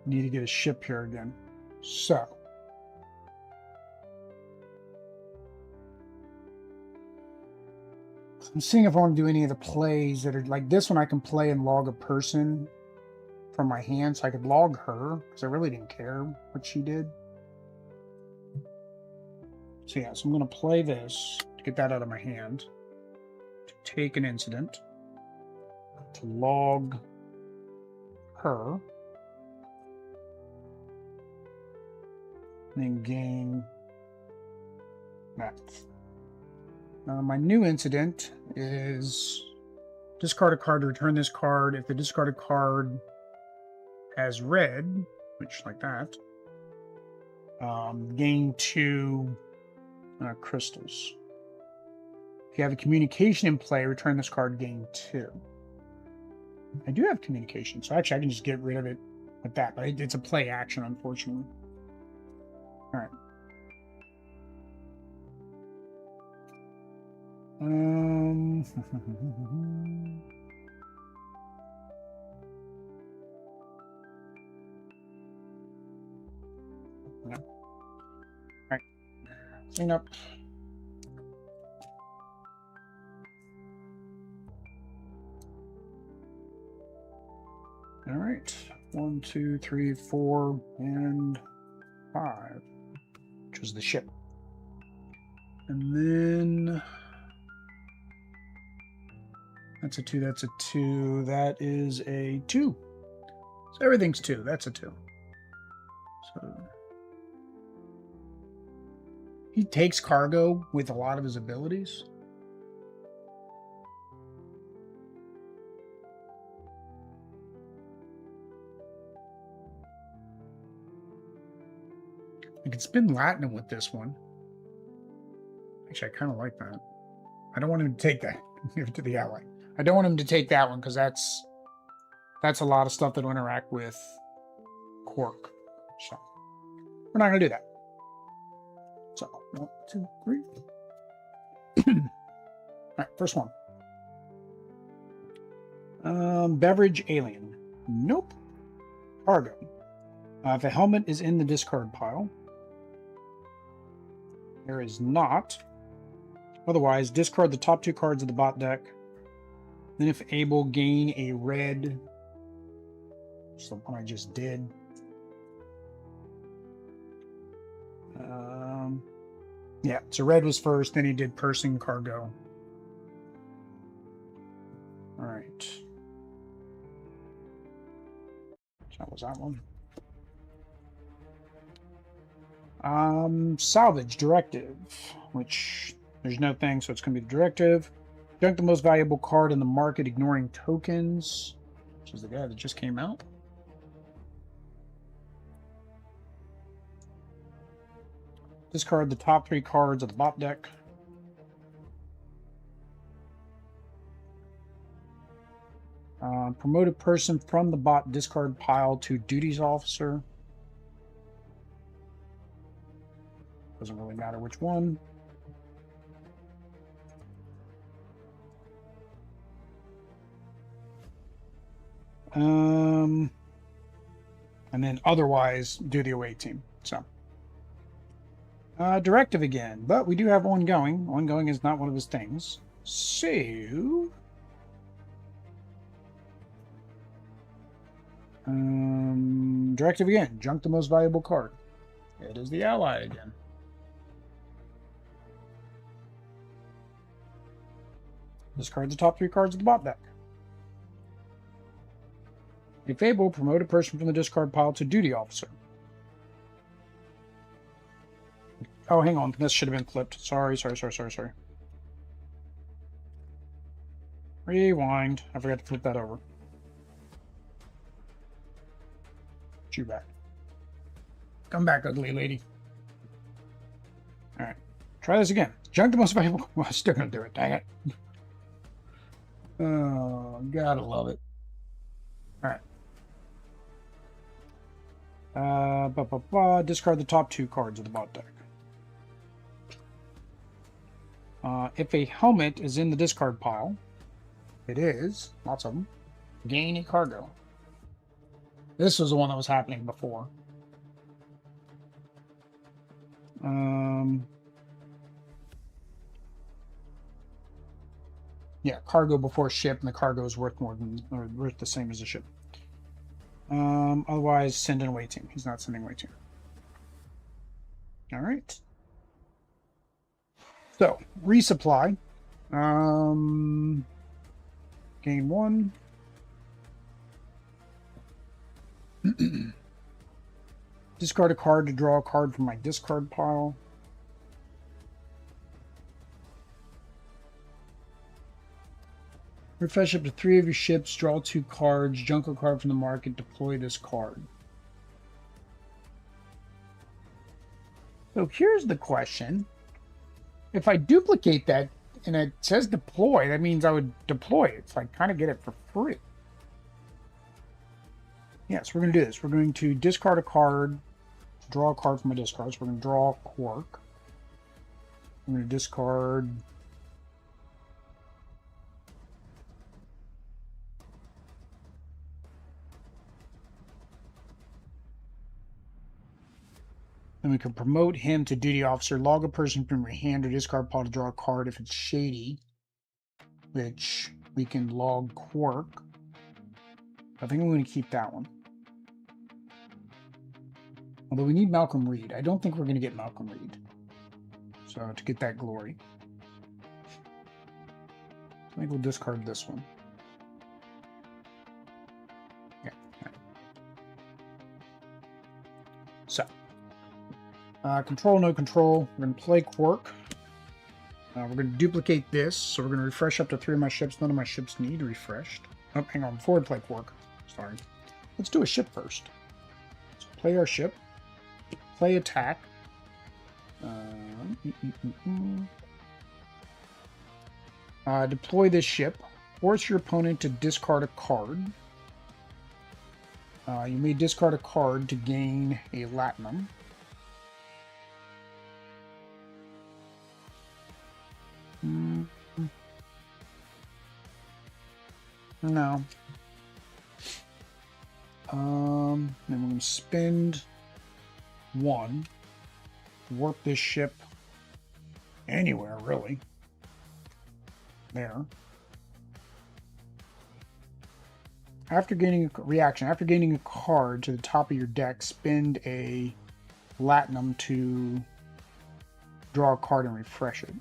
Need to get a ship here again. So. I'm seeing if I want to do any of the plays that are like this one. I can play and log a person from my hand, so I could log her because I really didn't care what she did. So yeah, so I'm going to play this to get that out of my hand, to take an incident, to log her, and then gain that. My new incident is discard a card to return this card. If the discarded card has red, which like that, gain 2 crystals. If you have a communication in play, return this card, gain 2. I do have communication, so actually I can just get rid of it like that, but it's a play action, unfortunately. All right. Yeah. All right. Clean up. All right. 1, 2, 3, 4, and 5, which was the ship. And then that's a 2, that's a 2, that is a 2. So everything's 2, that's a 2. So he takes cargo with a lot of his abilities. I could spin Latinum with this one. Actually, I kind of like that. I don't want him to take that. Give it to the ally. I don't want him to take that one because that's a lot of stuff that'll interact with Quark. So we're not going to do that. So 1, 2, 3. All right, first one. Beverage alien. Nope. Cargo. If a helmet is in the discard pile, there is not. Otherwise, discard the top 2 cards of the bot deck. Then, if able, gain a red. That's the one I just did. Yeah, so red was first, then he did person cargo. All right. So that was that one. Salvage directive, which there's no thing, so it's going to be the directive. Junk the most valuable card in the market, ignoring tokens, which is the guy that just came out. Discard the top 3 cards of the bot deck. Promote a person from the bot discard pile to duties officer. Doesn't really matter which one. And then otherwise do the away team. So directive again, but we do have ongoing. Ongoing is not one of his things. So directive again. Junk the most valuable card. It is the ally again. Discard the top 3 cards of the bot deck. If able, promote a person from the discard pile to duty officer. Oh, hang on. This should have been flipped. Sorry. Rewind. I forgot to flip that over. Chew back. Come back, ugly lady. Alright. Try this again. Junk the most valuable. Well, I'm still going to do it. Dang it. Oh, gotta love it. Alright. Discard the top 2 cards of the bot deck. If a helmet is in the discard pile, it is, lots of them, gain a cargo. This was the one that was happening before. Yeah, cargo before ship, and the cargo is worth more than, or worth the same as the ship. Otherwise, send an away team. He's not sending away team. All right. So, resupply. Gain 1. Discard a card to draw a card from my discard pile. Refresh up to 3 of your ships, draw 2 cards, junk a card from the market, deploy this card. So here's the question. If I duplicate that and it says deploy, that means I would deploy it. So I kind of get it for free. Yes, we're going to do this. We're going to discard a card, draw a card from my discard. So we're going to draw Quark. I'm going to discard... Then we can promote him to duty officer, log a person from your hand or discard pile to draw a card if it's shady, which we can log Quark. I think I'm going to keep that one. Although we need Malcolm Reed. I don't think we're going to get Malcolm Reed. So to get that glory. I think we'll discard this one. Yeah. So. Control, no control. We're going to play Quark. We're going to duplicate this. So we're going to refresh up to 3 of my ships. None of my ships need refreshed. Oh, hang on. Before we play Quark. Sorry. Let's do a ship first. So play our ship. Play attack. Deploy this ship. Force your opponent to discard a card. You may discard a card to gain a Latinum. No. Then we're going to spend 1. Warp this ship anywhere, really. There. After gaining a reaction, after gaining a card to the top of your deck, spend a Latinum to draw a card and refresh it.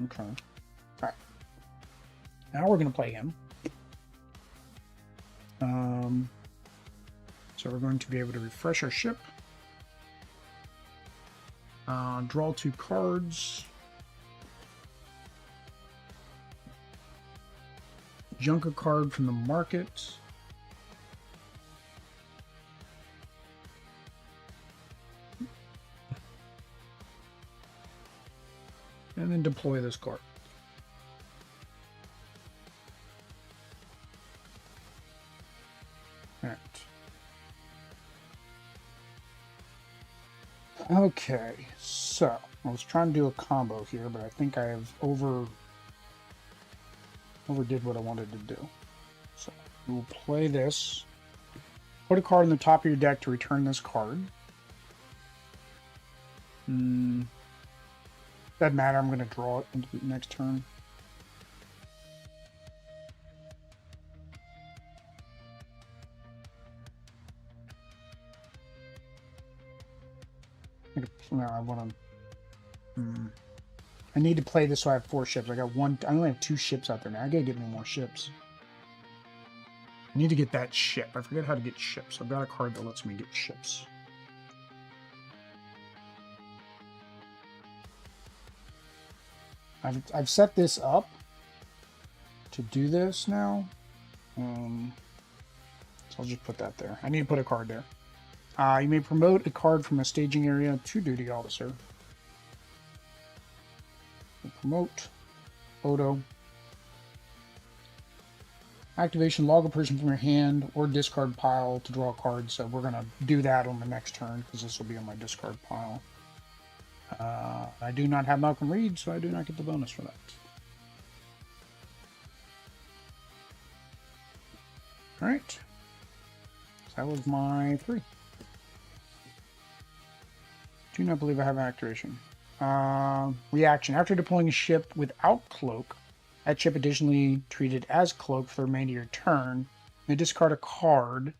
Okay. Alright. Now we're going to play him. So we're going to be able to refresh our ship. Draw 2 cards. Junk a card from the market. And then deploy this card. Alright. Okay, so I was trying to do a combo here, but I think I have overdid what I wanted to do. So we'll play this. Put a card on the top of your deck to return this card. Doesn't matter, I'm going to draw it into the next turn. No, I want to. I need to play this so I have 4 ships. I got 1. I only have 2 ships out there now. I gotta get me more ships. I need to get that ship. I forget how to get ships. I've got a card that lets me get ships. I've set this up to do this now. So I'll just put that there. I need to put a card there. You may promote a card from a staging area to duty officer. Promote. Photo. Activation, log a person from your hand or discard pile to draw a card. So we're going to do that on the next turn because this will be on my discard pile. I do not have Malcolm Reed, so I do not get the bonus for that. Alright. So that was my 3. Do not believe I have an activation. Reaction. After deploying a ship without cloak, that ship additionally treated as cloak for the remainder of your turn, you may discard a card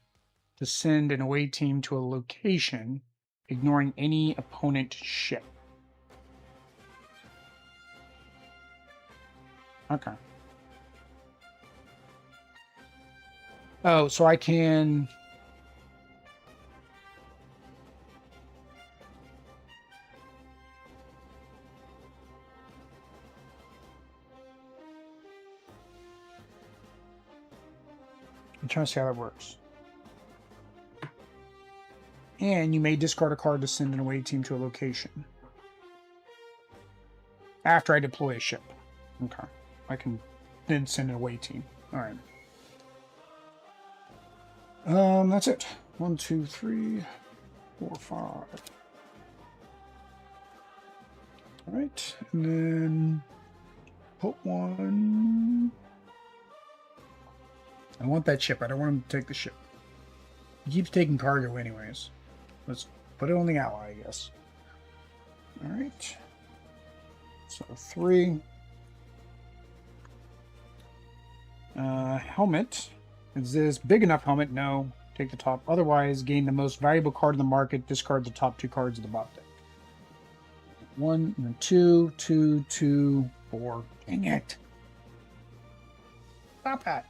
to send an away team to a location, ignoring any opponent ship. Okay. Oh, so I can... I'm trying to see how that works. And you may discard a card to send an away team to a location. After I deploy a ship. Okay. I can then send an away team. Alright. That's it. 1, 2, 3, 4, 5. Alright. And then put 1. I want that ship. I don't want him to take the ship. He keeps taking cargo anyways. Let's Put it on the ally, I guess. All right. So 3. Helmet. Is this big enough helmet? No. Take the top. Otherwise, gain the most valuable card in the market. Discard the top 2 cards of the bot deck. 1 and then 2, 2, 2, 4. Dang it. Stop that.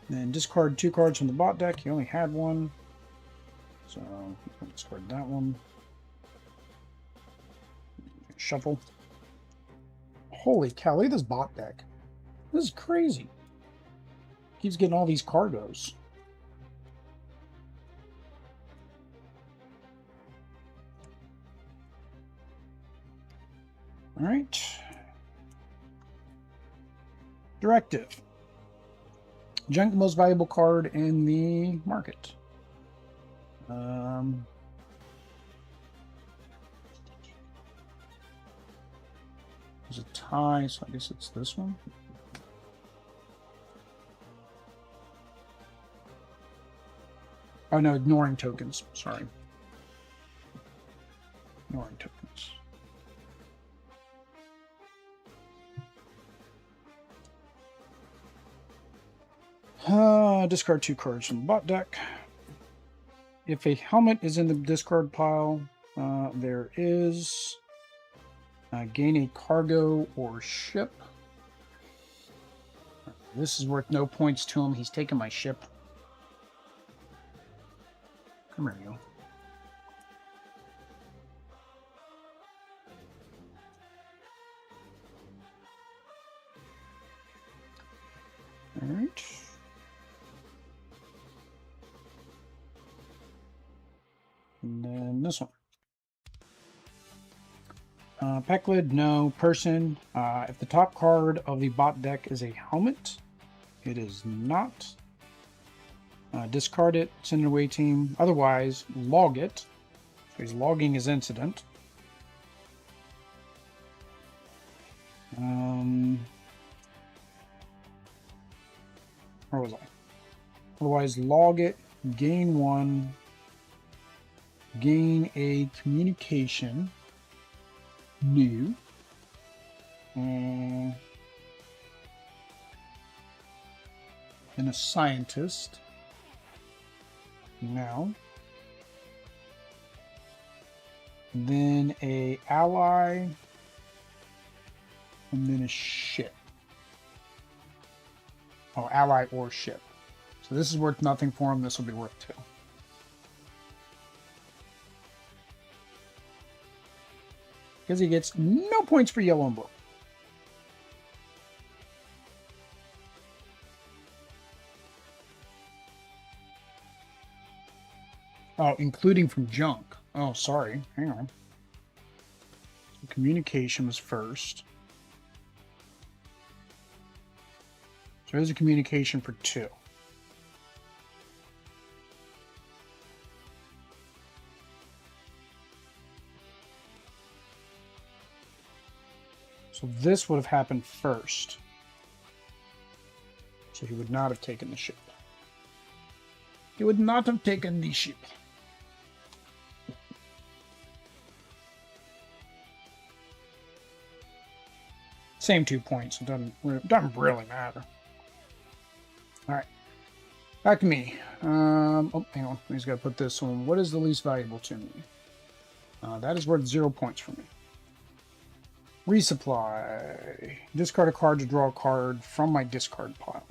Then discard 2 cards from the bot deck. You only had 1. So, discard that one. Shuffle. Holy cow, look at this bot deck. This is crazy. Keeps getting all these cargoes. All right. Directive. Junk the most valuable card in the market. There's a tie, so I guess it's this one. Oh no, ignoring tokens. Sorry. Ignoring tokens. Discard 2 cards from the bot deck. If a helmet is in the discard pile, there is gain a cargo or ship. This is worth no points to him. He's taking my ship. Come here, you. All right. And then this one. Pakled, no. Person. If the top card of the bot deck is a helmet, it is not. Discard it, send it away team. Otherwise, log it. So he's logging his incident. Where was I? Otherwise, log it, gain 1, gain a communication, new, and a scientist. Now, then a ally, and then a ship. Oh, ally or ship. So this is worth nothing for him. This will be worth 2. Because he gets no points for yellow and blue. Oh, including from junk. Oh, sorry. Hang on. So communication was first. So there's a communication for 2. So this would have happened first. So he would not have taken the ship. He would not have taken the ship. Same 2 points. It doesn't really matter. All right. Back to me. Oh, hang on. I just got to put this on. What is the least valuable to me? That is worth 0 points for me. Resupply. Discard a card to draw a card from my discard pile.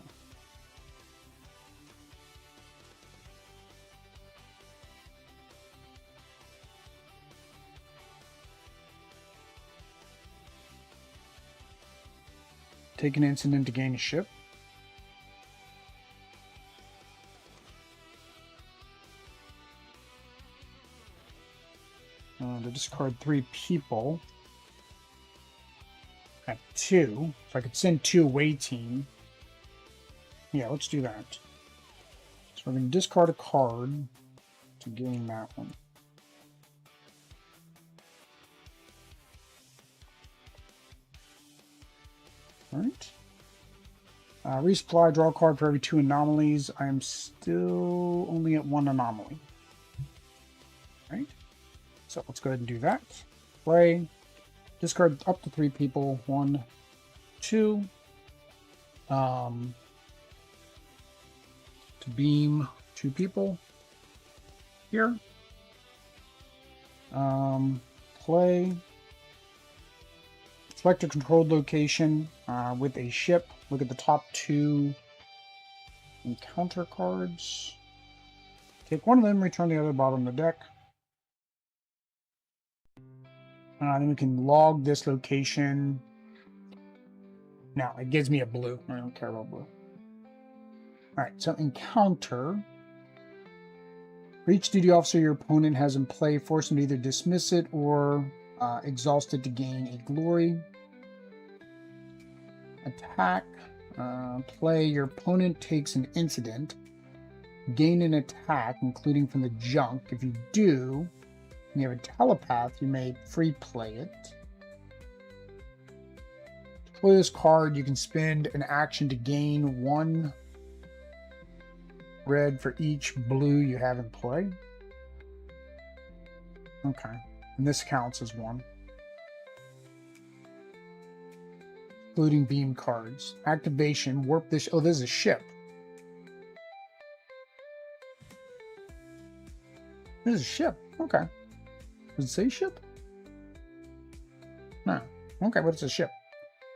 Take an incident to gain a ship. To discard 3 people. I have 2. So I could send 2 away team. Yeah, let's do that. So we're going to discard a card to gain that one. Alright. Resupply, draw a card for every 2 anomalies. I am still only at 1 anomaly. right? So let's go ahead and do that. Play. Discard up to 3 people. 1, 2. To beam 2 people here. Play. Select a controlled location with a ship. Look at the top 2 encounter cards. Take one of them, return the other bottom of the deck. Then we can log this location. Now, it gives me a blue. I don't care about blue. Alright, so encounter. For each duty officer your opponent has in play, force them to either dismiss it or exhaust it to gain a glory. Attack. Play. Your opponent takes an incident. Gain an attack, including from the junk. If you do, and you have a telepath, you may free play it. To play this card, you can spend an action to gain 1 red for each blue you have in play. Okay, and this counts as 1. Including beam cards. Activation, warp this. Oh, this is a ship. This is a ship. Okay. Does it say ship? No. Okay, but it's a ship.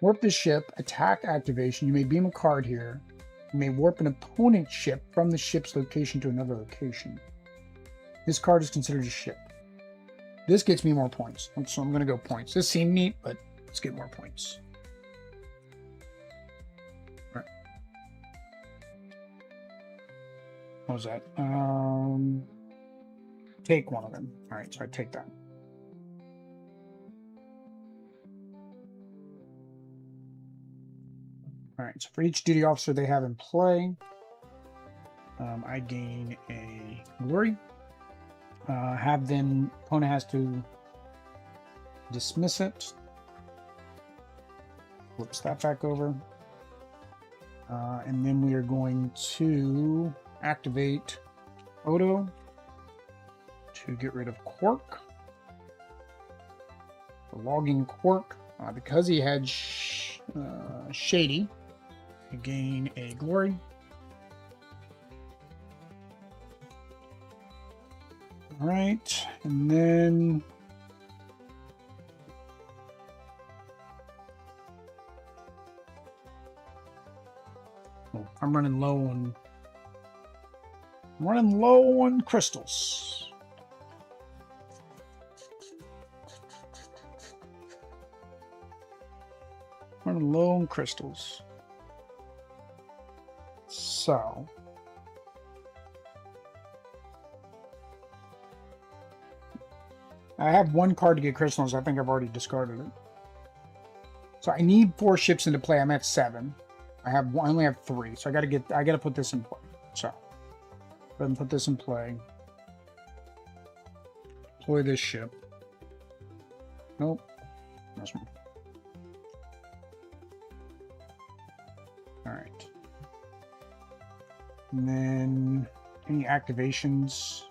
Warp this ship. Attack activation. You may beam a card here. You may warp an opponent's ship from the ship's location to another location. This card is considered a ship. This gets me more points. So I'm going to go points. This seemed neat, but let's get more points. All right. What was that? Take one of them. All right, so I take that. All right, so for each duty officer they have in play, I gain a glory. Have them, opponent has to dismiss it. Flips that back over. And then we are going to activate Odo to get rid of Quark. For logging Quark, because he had Shady, you gain a glory. All right, and then I'm running low on crystals. Running low on crystals. So I have 1 card to get crystals. I think I've already discarded it. So I need 4 ships into play. I'm at 7. I only have 3, so I gotta put this in play. So go ahead and put this in play. Deploy this ship. Nope. This one. Alright. And then any activations.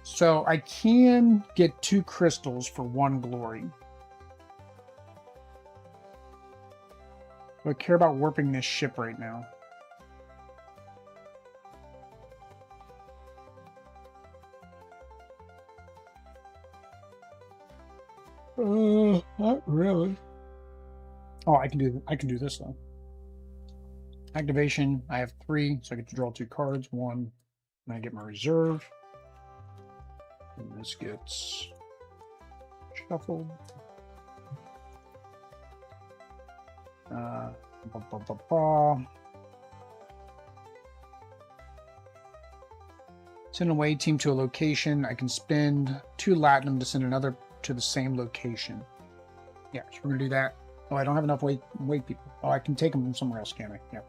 So I can get 2 crystals for 1 glory. I care about warping this ship right now. Not really. Oh, I can do this though. Activation, I have 3, so I get to draw 2 cards. 1, and I get my reserve. And this gets shuffled. Send an away team to a location. I can spend 2 Latinum to send another to the same location. Yeah, so we're gonna do that. Oh, I don't have enough weight people. Oh, I can take them from somewhere else, can I? Yeah.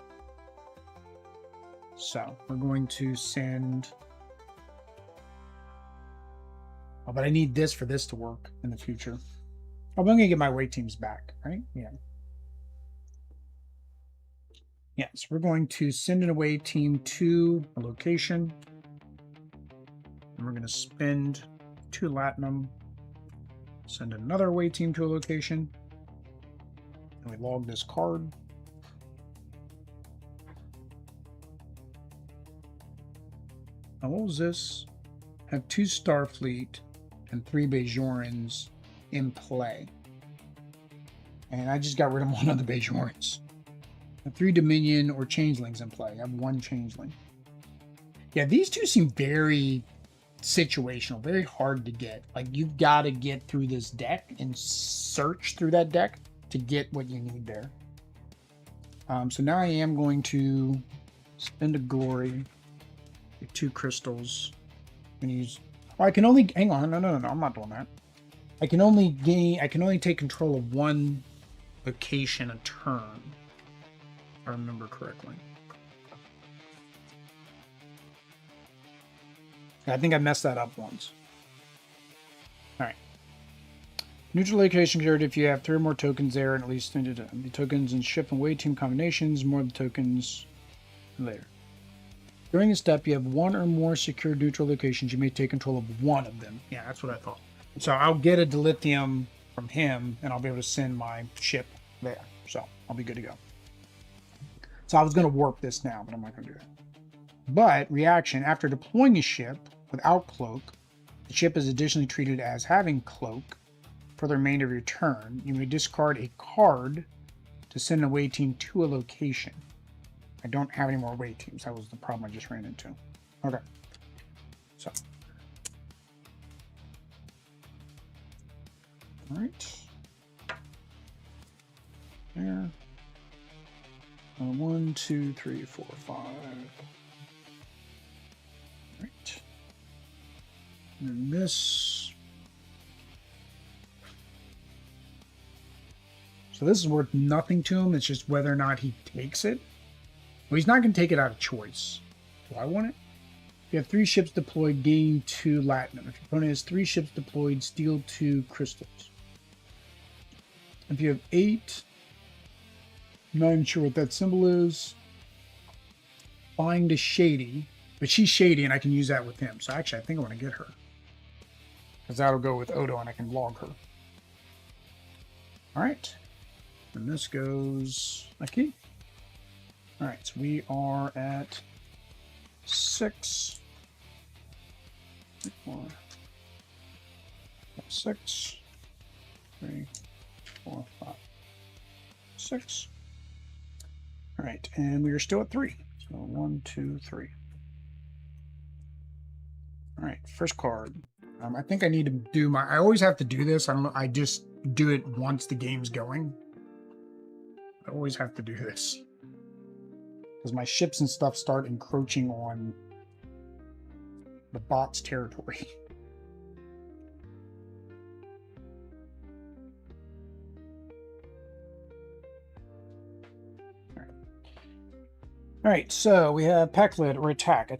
So we're going to send. Oh, but I need this for this to work in the future. Oh, I'm gonna get my weight teams back, right? Yeah. Yes, we're going to send an away team to a location. And we're going to spend 2 Latinum, send another away team to a location, and we log this card. Now, what was this? Have 2 Starfleet and 3 Bajorans in play. And I just got rid of one of the Bajorans. 3 Dominion or Changelings in play. I have 1 Changeling. Yeah, these two seem very situational, very hard to get. Like, you've got to get through this deck and search through that deck to get what you need there. So now I am going to spend a glory, get 2 crystals, and use. Oh, I can only hang on. No, I'm not doing that. I can only take control of 1 location a turn, if I remember correctly. I think I messed that up once. All right. Neutral location cleared if you have 3 or more tokens there, and at least the tokens in ship and away team combinations, more of the tokens later. During this step, you have 1 or more secured neutral locations. You may take control of 1 of them. Yeah, that's what I thought. So I'll get a dilithium from him, and I'll be able to send my ship there. So I'll be good to go. So I was going to warp this now, but I'm not going to do that. But reaction, after deploying a ship without cloak, the ship is additionally treated as having cloak for the remainder of your turn. You may discard a card to send an away team to a location. I don't have any more away teams. That was the problem I just ran into. Okay. So. All right. There. 1, 2, 3, 4, 5. Right. And this. So this is worth nothing to him. It's just whether or not he takes it. Well, he's not going to take it out of choice. Do I want it? If you have 3 ships deployed, gain 2 Latinum. If your opponent has 3 ships deployed, steal 2 crystals. If you have 8, I'm not even sure what that symbol is. Find a Shady. But she's Shady, and I can use that with him. So actually, I think I want to get her. Because that'll go with Odo, and I can log her. All right. And this goes aquí. All right, so we are at 6. 4, 6, 3, 4, 5, 6. All right, and we are still at 3. So 1, 2, 3. All right, first card. I think I need to do my. I always have to do this. I don't know. I just do it once the game's going. I always have to do this because my ships and stuff start encroaching on the bot's territory. All right, so we have Pakled or attack.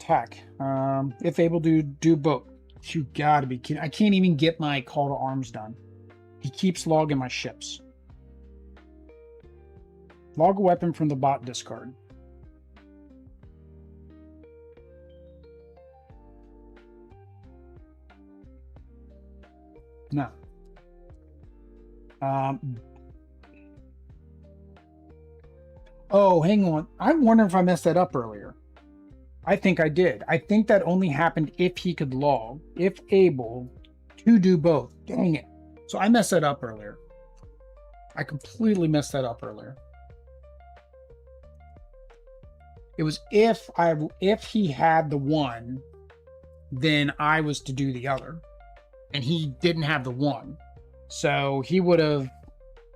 If able to do both. You gotta be kidding. I can't even get my call to arms done. He keeps logging my ships. Log a weapon from the bot discard. No. Oh, hang on. I'm wondering if I messed that up earlier. I think I did. I think that only happened if he could log, if able to do both. Dang it. So I messed that up earlier. I completely messed that up earlier. It was if he had the one, then I was to do the other. And he didn't have the one. So he would have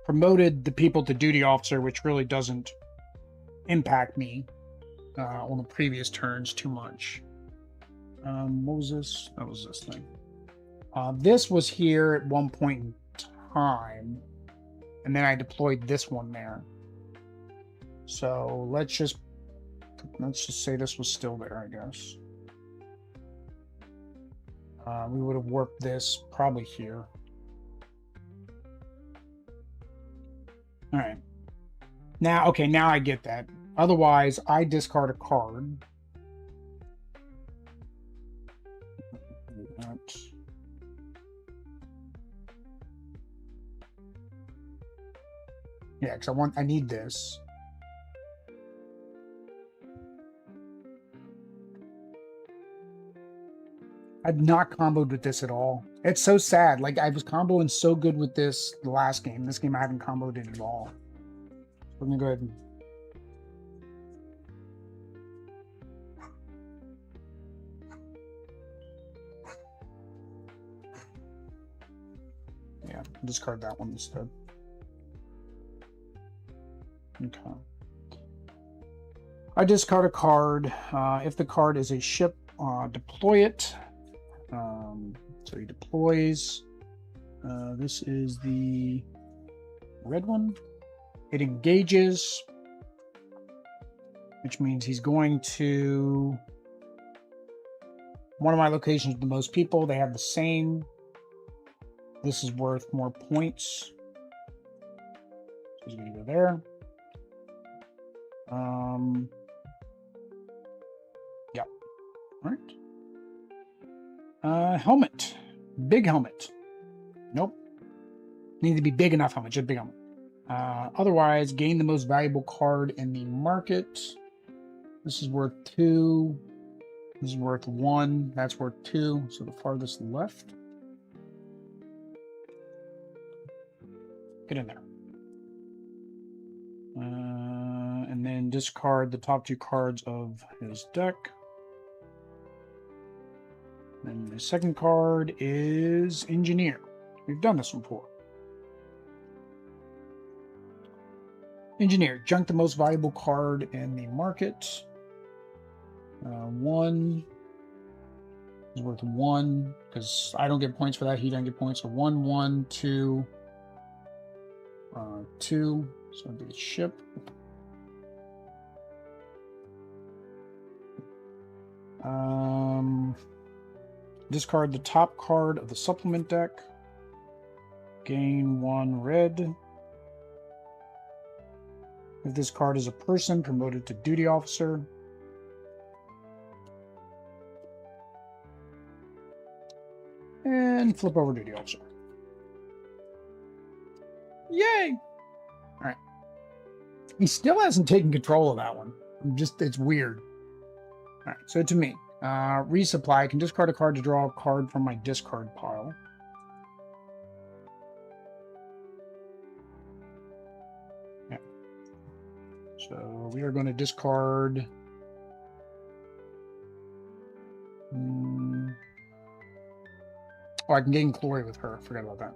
promoted the people to duty officer, which really doesn't impact me on the previous turns too much. What was this? That was this thing. This was here at one point in time, and then I deployed this one there. So let's just say this was still there, I guess. We would have warped this probably here. All right. Now, okay, now I get that. Otherwise, I discard a card. Yeah, because I need this. I've not comboed with this at all. It's so sad. Like, I was comboing so good with this the last game. This game I haven't comboed it at all. We're gonna go ahead and... Yeah, discard that one instead. Okay. I discard a card. If the card is a ship, deploy it. So he deploys. This is the red one. It engages, which means he's going to one of my locations with the most people. They have the same. This is worth more points. So he's going to go there. Yep. All right. Helmet. Big helmet. Nope. Need to be big enough helmet. Just big helmet. Otherwise, gain the most valuable card in the market. This is worth 2. This is worth 1. That's worth 2. So the farthest left. Get in there. And then discard the top 2 cards of his deck. And the second card is Engineer. We've done this one before. Engineer, junk the most valuable card in the market. 1 is worth 1 because I don't get points for that. He doesn't get points. So 1, 1, 2, 2. So it'd be a ship. Discard the top card of the supplement deck. Gain 1 red. If this card is a person, promoted to duty officer. And flip over duty officer. Yay! Alright. He still hasn't taken control of that one. It's weird. Alright, so to me. Resupply. I can discard a card to draw a card from my discard pile. Yeah. So we are going to discard... Oh, I can gain glory with her. Forgot about that.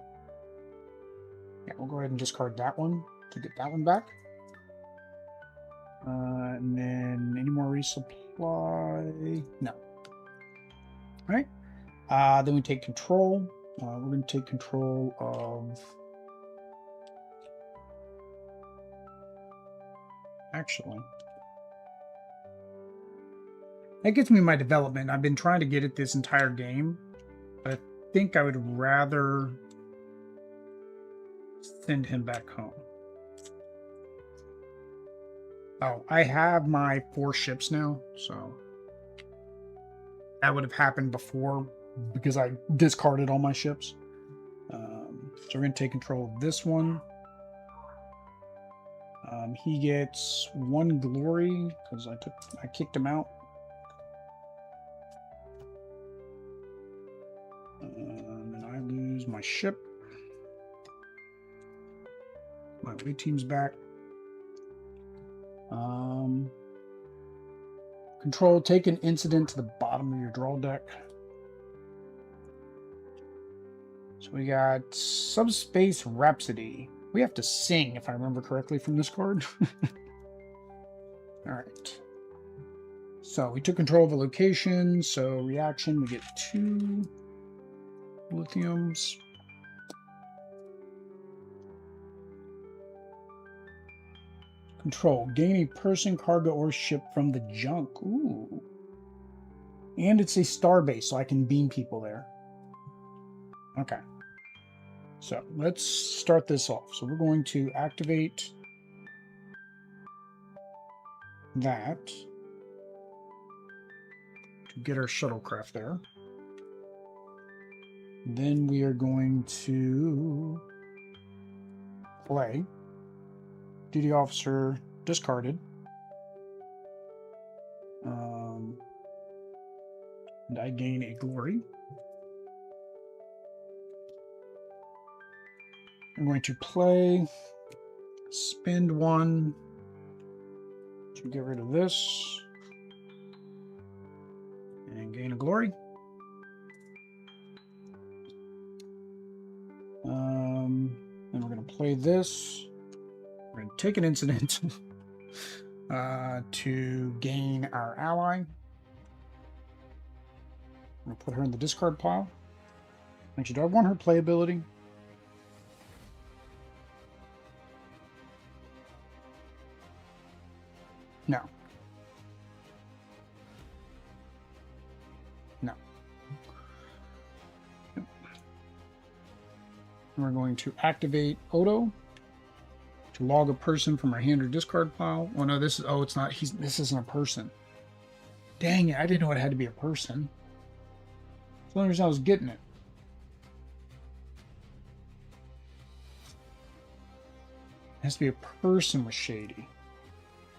Yeah, we'll go ahead and discard that one to get that one back. And then any more resupply? No. All right. Then we take control. We're going to take control of... Actually, that gets me my development. I've been trying to get it this entire game, but I think I would rather send him back home. Oh, I have my 4 ships now, so that would have happened before because I discarded all my ships. So we're going to take control of this one. He gets 1 glory because I kicked him out. And I lose my ship. My away team's back. Control, take an incident to the bottom of your draw deck. So we got Subspace Rhapsody. We have to sing, if I remember correctly, from this card. All right. So we took control of a location. So reaction, we get 2 lithiums. Control, gain a person, cargo, or ship from the junk. Ooh. And it's a star base, so I can beam people there. Okay. So let's start this off. So we're going to activate that to get our shuttlecraft there. Then we are going to play. Duty officer discarded. And I gain a glory. I'm going to play, spend one to get rid of this, and gain a glory. Then we're going to play this. We're going to take an incident to gain our ally. I'm going to put her in the discard pile. Actually, do I want her playability? No. No. We're going to activate Odo to log a person from our hand or discard pile. Oh no, this is, oh, it's not, this isn't a person. Dang it, I didn't know it had to be a person. That's the only reason I was getting it. It has to be a person with shady.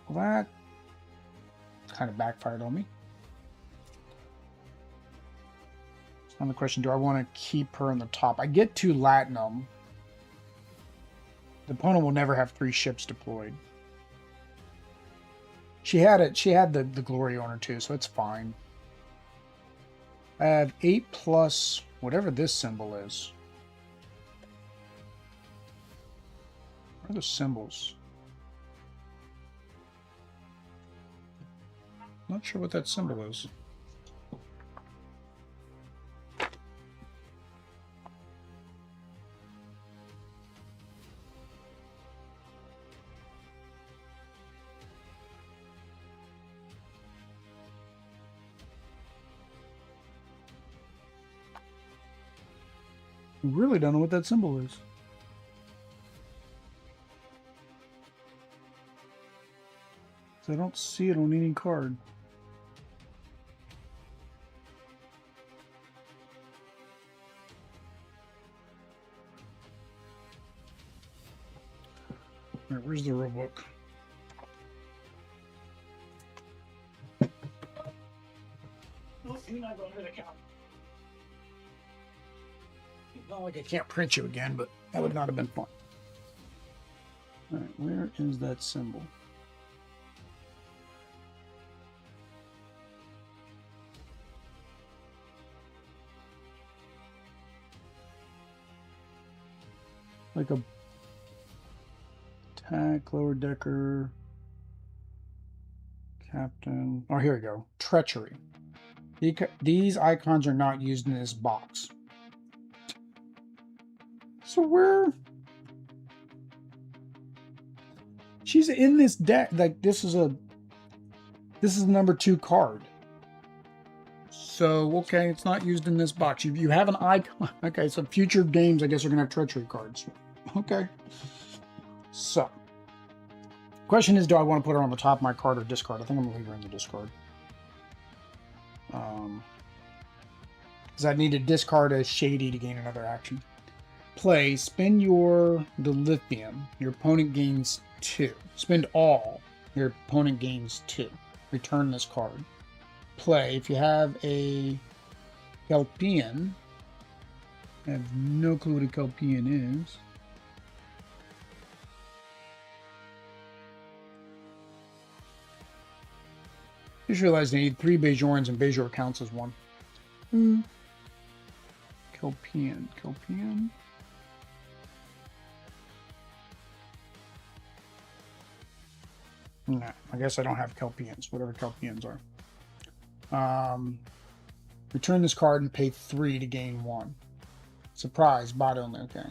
Well, that kind of backfired on me. On the question, do I want to keep her in the top? I get 2 Latinum. The opponent will never have 3 ships deployed. She had it. She had the glory on her too, so it's fine. I have 8 plus whatever this symbol is. What are the symbols? Not sure what that symbol is. I really don't know what that symbol is. I don't see it on any card. All right, where's the rule book? Oh, you're not going to hit a count. It's not like I can't print you again, but that would not have been fun. All right, where is that symbol? Like a attack, lower decker, captain. Oh, here we go. Treachery. These icons are not used in this box. So where? She's in this deck. Like this is number 2 card. So okay, it's not used in this box. You have an icon. Okay, so future games I guess are gonna have treachery cards. Okay. So question is, do I want to put her on the top of my card or discard? I think I'm gonna leave her in the discard. Because I need to discard a shady to gain another action. Play, spend the lithium. Your opponent gains 2. Spend all. Your opponent gains 2. Return this card. Play, if you have a Kelpian, I have no clue what a Kelpian is. Just realized I need 3 Bajorans and Bajor counts as 1. Kelpian. No, I guess I don't have Kelpians, whatever Kelpians are. Return this card and pay 3 to gain 1. Surprise, bot only, okay.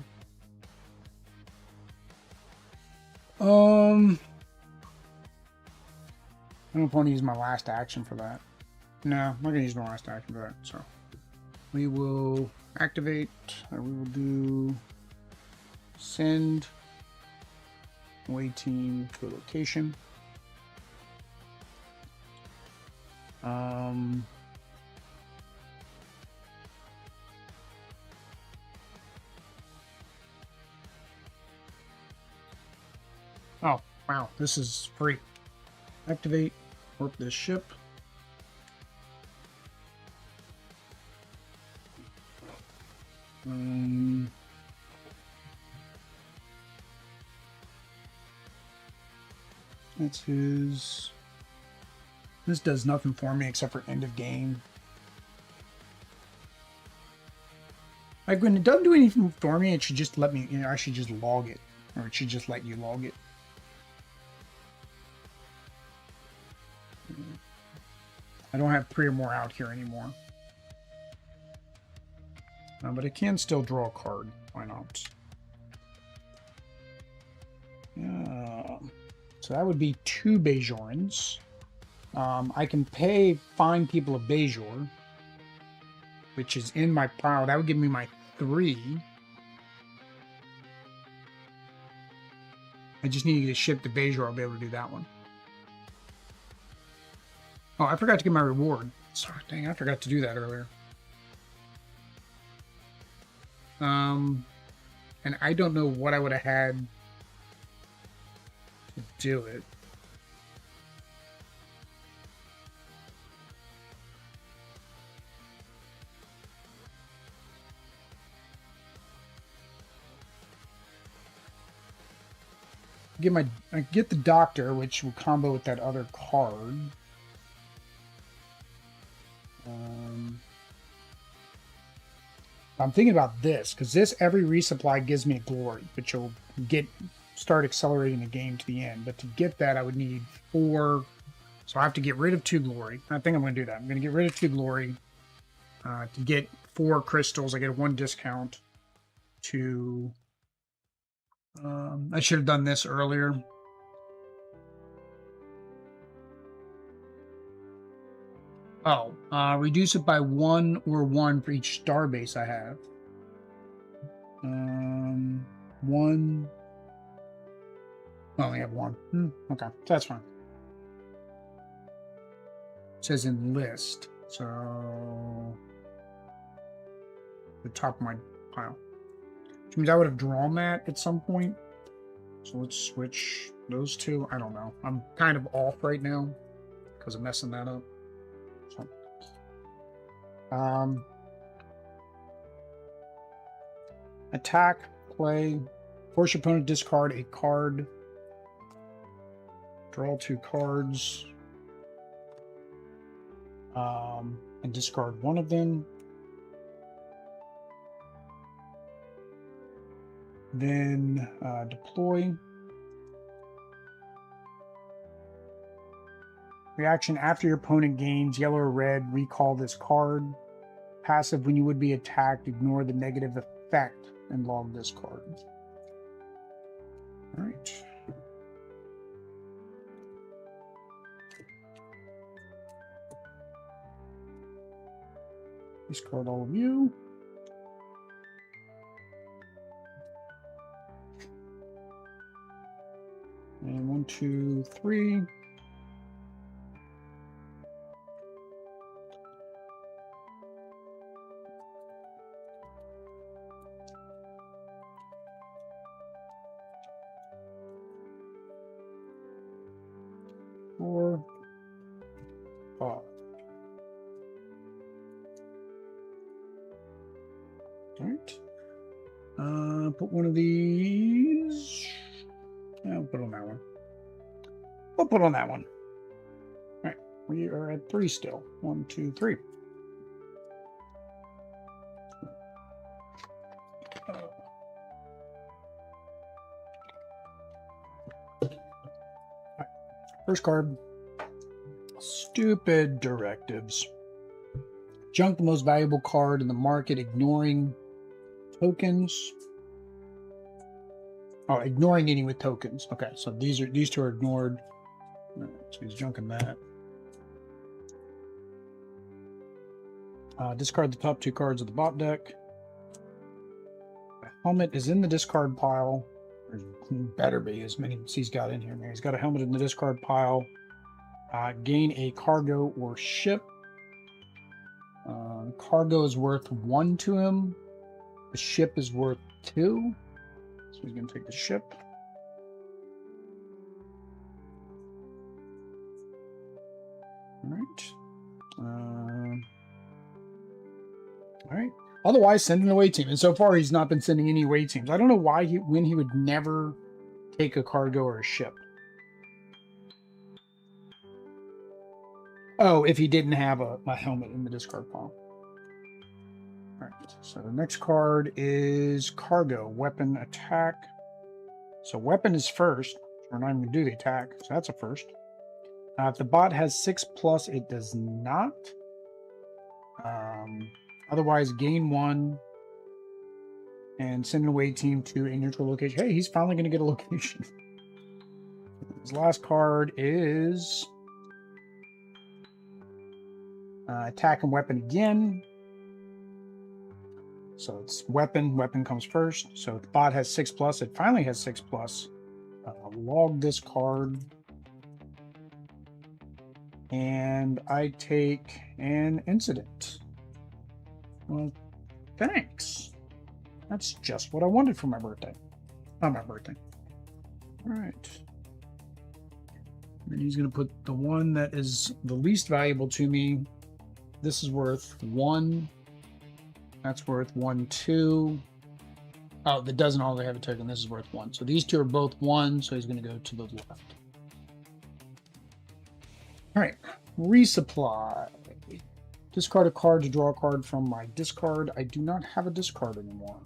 I don't want to use my last action for that. No, I'm not going to use my last action for that, so. We will activate, we will do send away team to a location. Oh, Wow, this is free. Activate, warp this ship. That's his. This does nothing for me except for end of game. Like when it doesn't do anything for me, it should just let me, I should just log it. Or it should just let you log it. I don't have 3 or more out here anymore. But I can still draw a card. Why not? So that would be 2 Bajorans. I can pay Fine People of Bajor, which is in my pile. That would give me my 3. I just need to get a ship to Bajor. I'll be able to do that one. Oh, I forgot to get my reward. Sorry, dang, I forgot to do that earlier. And I don't know what I would have had to do it. I get the doctor, which will combo with that other card. I'm thinking about this because this every resupply gives me a glory, which will start accelerating the game to the end. But to get that, I would need 4. So I have to get rid of 2 glory. I think I'm going to do that. I'm going to get rid of 2 glory to get 4 crystals. I get a 1 discount to. I should have done this earlier. Oh, reduce it by 1 or 1 for each starbase I have. 1. I only have 1. Okay, that's fine. It says enlist, so the top of my pile. Which means I would have drawn that at some point. So let's switch those 2. I don't know. I'm kind of off right now because I'm messing that up. So, attack, play, force your opponent to discard a card, draw 2 cards, and discard 1 of them. Then deploy. Reaction after your opponent gains yellow or red, recall this card. Passive when you would be attacked, ignore the negative effect and log this card. All right. Discard all of you. And 1, 2, 3. Four, 5. All right. Put one of these. I'll put on that one. We'll put on that one. All right. We are at 3 still. 1, 2, 3. First card. Stupid directives. Junk the most valuable card in the market, ignoring tokens. Oh, ignoring any with tokens. Okay, so these 2 are ignored. Right, so he's junking that. Discard the top 2 cards of the bot deck. The helmet is in the discard pile. Or better be, as many as he's got in here. He's got a helmet in the discard pile. Gain a cargo or ship. Cargo is worth 1 to him. The ship is worth 2. So he's going to take the ship. right. All right. Otherwise, send an away team. And so far, he's not been sending any away teams. I don't know why when he would never take a cargo or a ship. Oh, if he didn't have a helmet in the discard pile. All right. So the next card is cargo, weapon, attack. So weapon is first. We're not even going to do the attack. So that's a first. If the bot has 6+, it does not. Otherwise, gain 1 and send an away team to a neutral location. Hey, he's finally going to get a location. His last card is attack and weapon again. So it's weapon. Weapon comes first. So the bot has 6+. It finally has 6+. Log this card. And I take an incident. Well, thanks. That's just what I wanted for my birthday. Not my birthday. All right. And he's going to put the one that is the least valuable to me. This is worth 1. That's worth 1, 2. Oh, that doesn't already have a token. This is worth 1. So these two are both 1. So he's going to go to the left. All right. Resupply. Discard a card to draw a card from my discard. I do not have a discard anymore.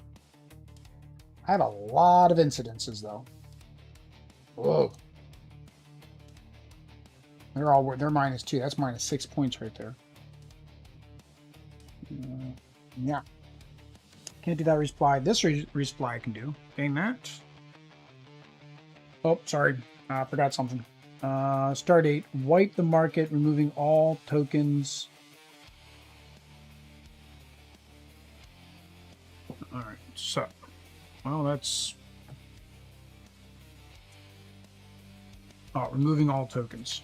I have a lot of incidences, though. Whoa. They're -2. That's -6 points right there. Yeah. Can't do that resupply. This resupply I can do. Gain that. Oh, sorry. I forgot something. Start date. Wipe the market, removing all tokens. All right. So, well, that's... Oh, removing all tokens.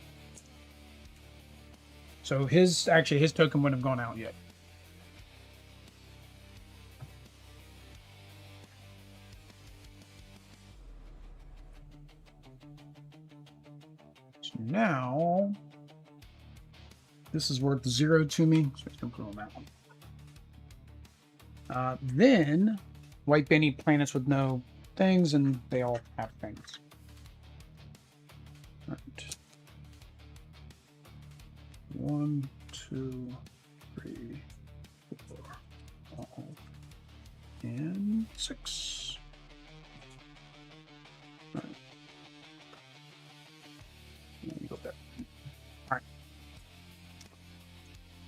So his token wouldn't have gone out yet. So now this is worth 0 to me. So it's going to put on that one. Then wipe any planets with no things, and they all have things. All right. 1, 2, 3, 4, 5, and 6. All right. Let me go back. All right.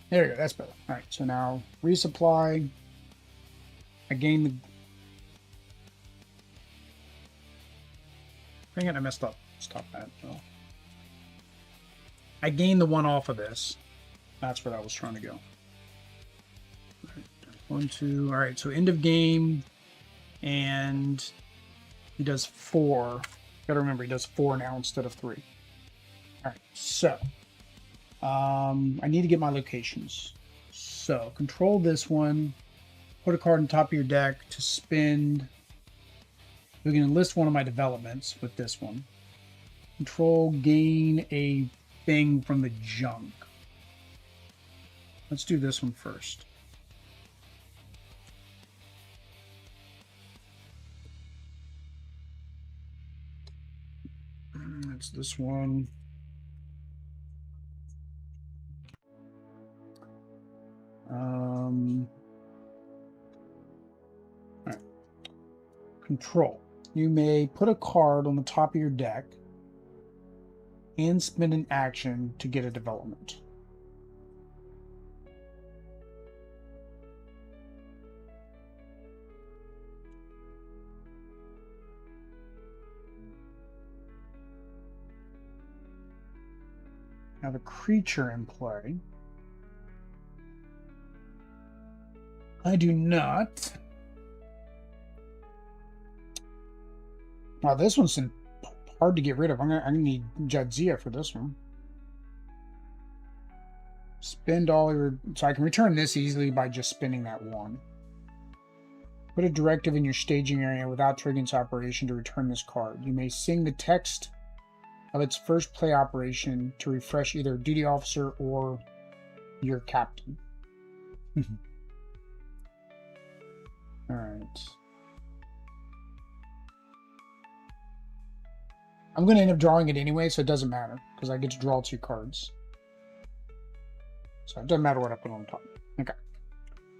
There we go. That's better. All right. So now resupply. I gain the... Dang it, I messed up. Stop that. Oh. I gained the 1 off of this. That's where I was trying to go. All right. 1, 2. All right, so end of game. And he does 4. Gotta remember, he does 4 now instead of 3. All right, so I need to get my locations. So control this one. Put a card on top of your deck to spend. We're going to list one of my developments with this one. Control, gain a thing from the junk. Let's do this one first. That's this one. All right. Control. You may put a card on the top of your deck and spend an action to get a development. Have a creature in play. I do not. Wow, this one's hard to get rid of. I'm gonna need Jadzia for this one. Spend all your... So I can return this easily by just spending that 1. Put a directive in your staging area without triggering its operation to return this card. You may sing the text of its first play operation to refresh either a duty officer or your captain. Alright. I'm going to end up drawing it anyway, so it doesn't matter, because I get to draw 2 cards. So it doesn't matter what I put on top. Okay.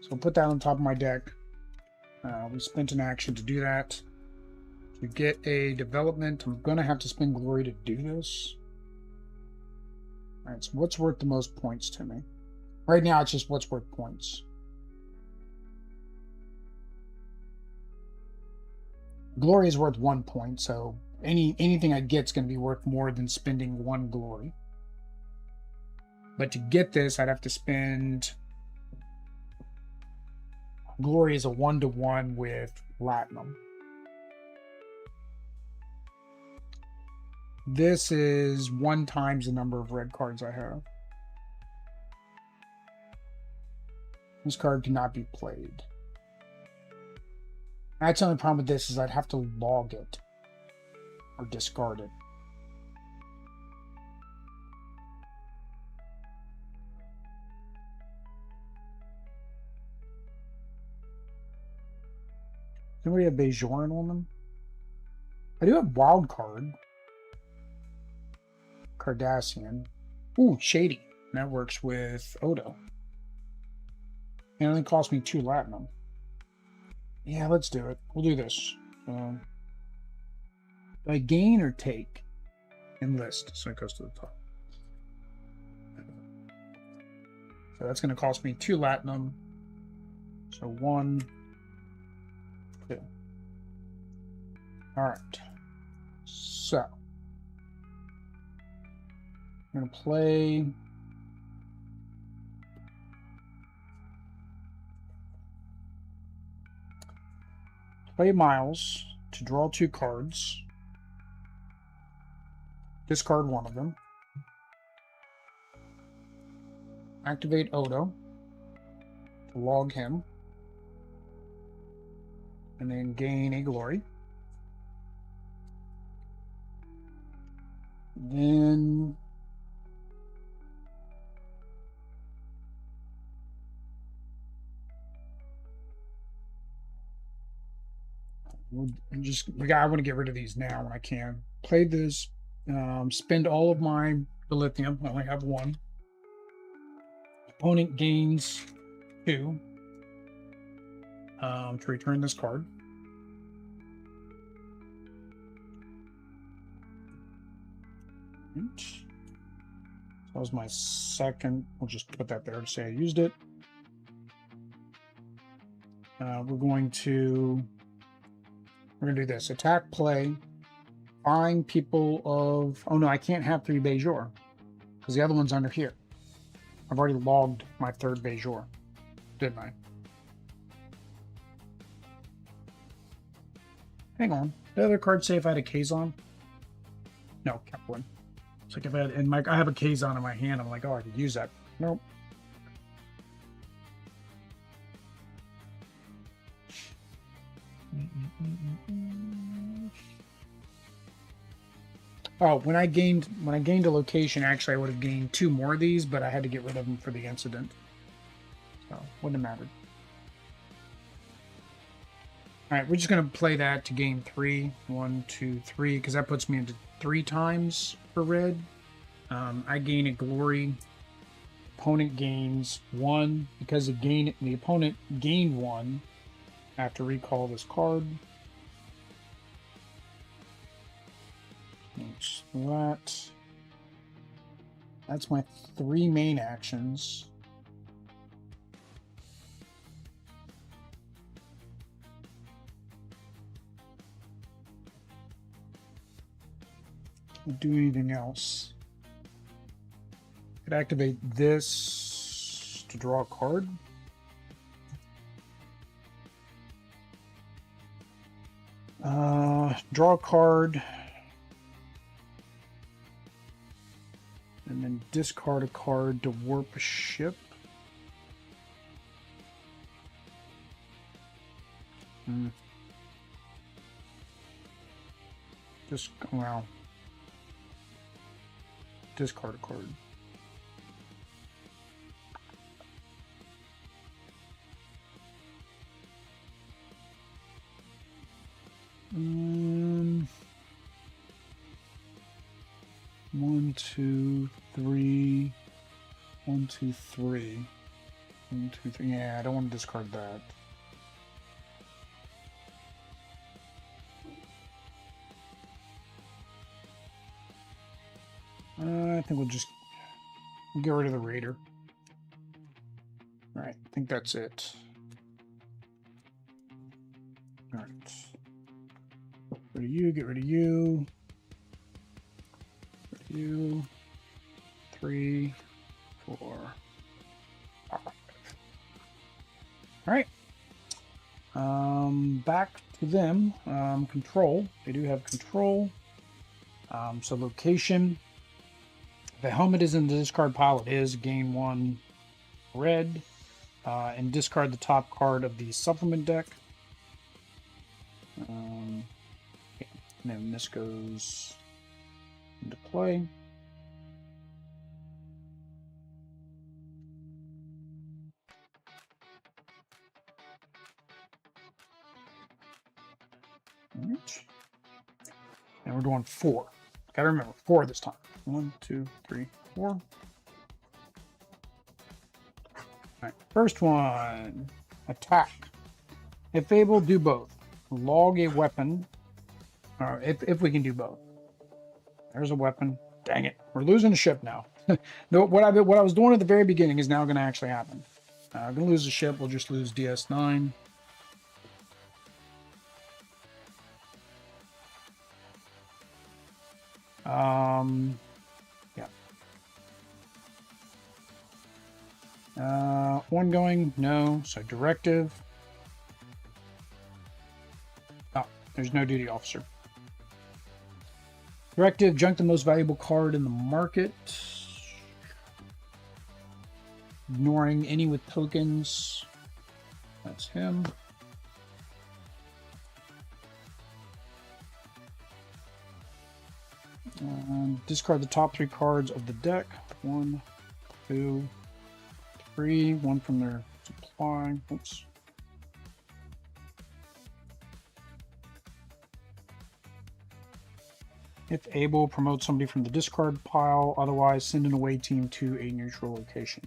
So I'll put that on top of my deck. We spent an action to do that. To get a development, I'm going to have to spend glory to do this. Alright, so what's worth the most points to me? Right now, it's just what's worth points. Glory is worth 1 point, so anything I get is going to be worth more than spending 1 glory. But to get this, I'd have to spend... Glory is a 1-to-1 with Latinum. This is 1 times the number of red cards I have. This card cannot be played. That's the only problem with this is I'd have to log it or discard it. Anybody have Bajoran on them? I do have Wild Card. Cardassian. Ooh, Shady. That works with Odo. It only cost me 2 Latinum. Yeah, let's do it. We'll do this. Do I gain or take? Enlist. So it goes to the top. So that's going to cost me 2 Latinum. So 1, 2. Alright. So. I'm going to play... Miles to draw 2 cards. Discard 1 of them. Activate Odo to log him. And then gain a glory. Then... I want to get rid of these now when I can. Play this, spend all of my lithium. I only have 1. Opponent gains 2 to return this card. So that was my second. We'll just put that there to say I used it. We're going to do this. Attack, play, find people of... Oh no, I can't have 3 Bajor because the other one's under here. I've already logged my 3rd Bajor, didn't I? Hang on. The other card say if I had a Kazon? No, kept one. It's like if I had... And I have a Kazon in my hand. I'm like, oh, I could use that. Nope. Oh, when I gained a location, actually I would have gained 2 more of these, but I had to get rid of them for the incident. So wouldn't have mattered. Alright, we're just gonna play that to gain 3. 1, 2, 3, because that puts me into 3 times for red. I gain a glory. Opponent gains 1 because the opponent gained 1. I have to recall this card. That's my 3 main actions. Don't do anything else. Could activate this to draw a card. Draw a card. And then discard a card to warp a ship. Just, well. discard a card. One, two, three. 1, 2, 3. 1, 2, 3. Yeah, I don't want to discard that. I think we'll get rid of the Raider. All right, I think that's it. All right. Get rid of you, get rid of you. Get rid of you. 3, 4, 5. All right. Back to them. Control. They do have control. So location. The helmet is in the discard pile. It is gain 1 red. And discard the top card of the supplement deck. Yeah. And then this goes into play. All right. And we're doing 4. Gotta remember 4 this time. 1, 2, 3, 4. All right. First one. Attack. If able, do both. Log a weapon. If we can do both. There's a weapon. Dang it. We're losing the ship now. No, what I was doing at the very beginning is now going to actually happen. I'm going to lose the ship. We'll just lose DS9. Yeah. Ongoing, no. So directive. Oh, there's no duty officer. Directive, junk the most valuable card in the market. Ignoring any with tokens. That's him. Discard the top 3 cards of the deck. 1, 2, 3. 1 from their supply. Oops. If able, promote somebody from the discard pile. Otherwise, send an away team to a neutral location.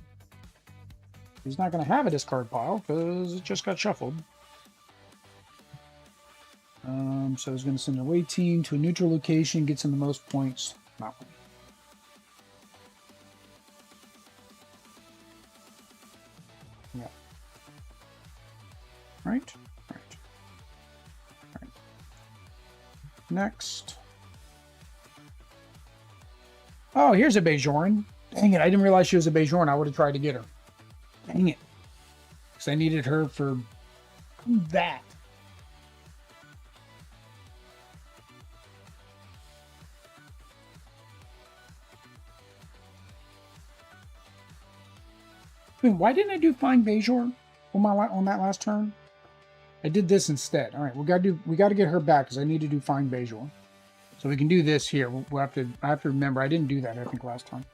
He's not going to have a discard pile because it just got shuffled. So he's going to send an away team to a neutral location, gets him the most points. That one. Yeah. Right. Next. Oh, here's a Bajoran. Dang it, I didn't realize she was a Bajoran. I would have tried to get her. Dang it. Because I needed her for that. I mean, why didn't I do Find Bajor on that last turn? I did this instead. All right, we got to get her back because I need to do Find Bajor. So we can do this here. I have to remember I didn't do that I think last time.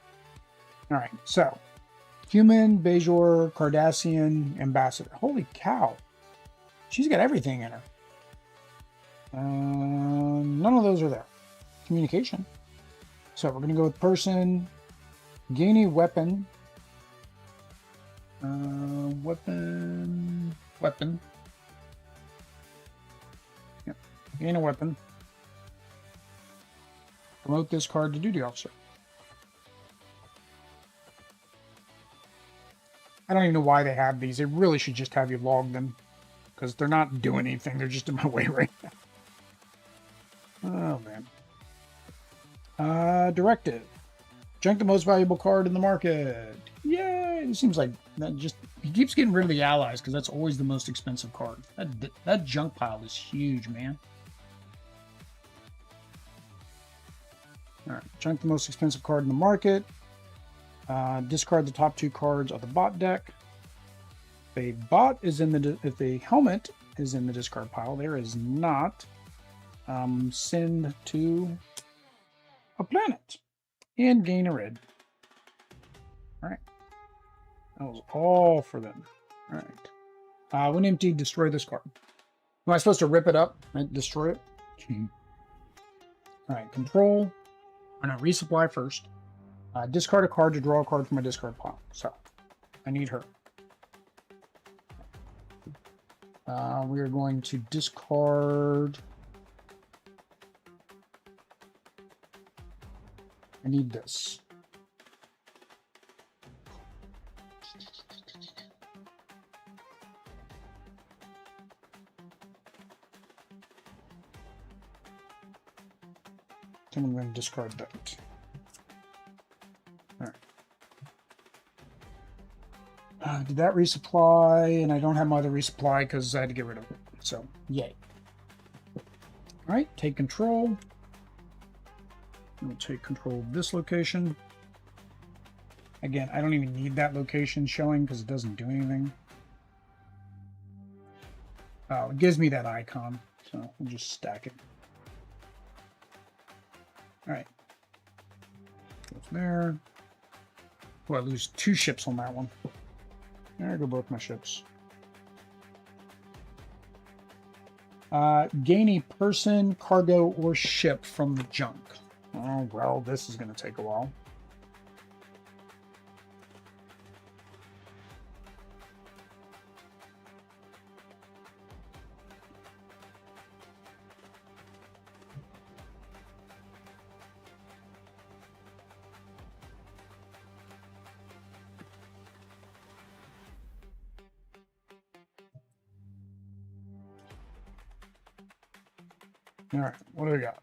All right, so human, Bajor, Cardassian, ambassador. Holy cow, she's got everything in her. None of those are there. Communication. So we're gonna go with person. Gain a weapon. Weapon. Yep. Gain a weapon. Promote this card to duty officer. I don't even know why they have these. They really should just have you log them. Because they're not doing anything. They're just in my way right now. Oh, man. Directive. Junk the most valuable card in the market. Yay! It seems like that just... He keeps getting rid of the allies because that's always the most expensive card. That junk pile is huge, man. All right, junk the most expensive card in the market. Discard the top 2 cards of the bot deck. If a helmet is in the discard pile, there is not. Send to a planet. And gain a red. Alright. That was all for them. Alright. When empty, destroy this card. Am I supposed to rip it up and destroy it? Alright, control. I'm going to resupply first. Discard a card to draw a card from my discard pile. So, I need her. We are going to discard. I need this. And I'm going to discard that. All right. Did that resupply? And I don't have my other resupply because I had to get rid of it. So, yay. All right, take control. We'll take control of this location. Again, I don't even need that location showing because it doesn't do anything. Oh, it gives me that icon, so we'll just stack it. All right. Goes there. Oh, I lose 2 ships on that one. There go both my ships. Gain a person, cargo, or ship from the junk. Oh, well, this is going to take a while. All right, what do we got?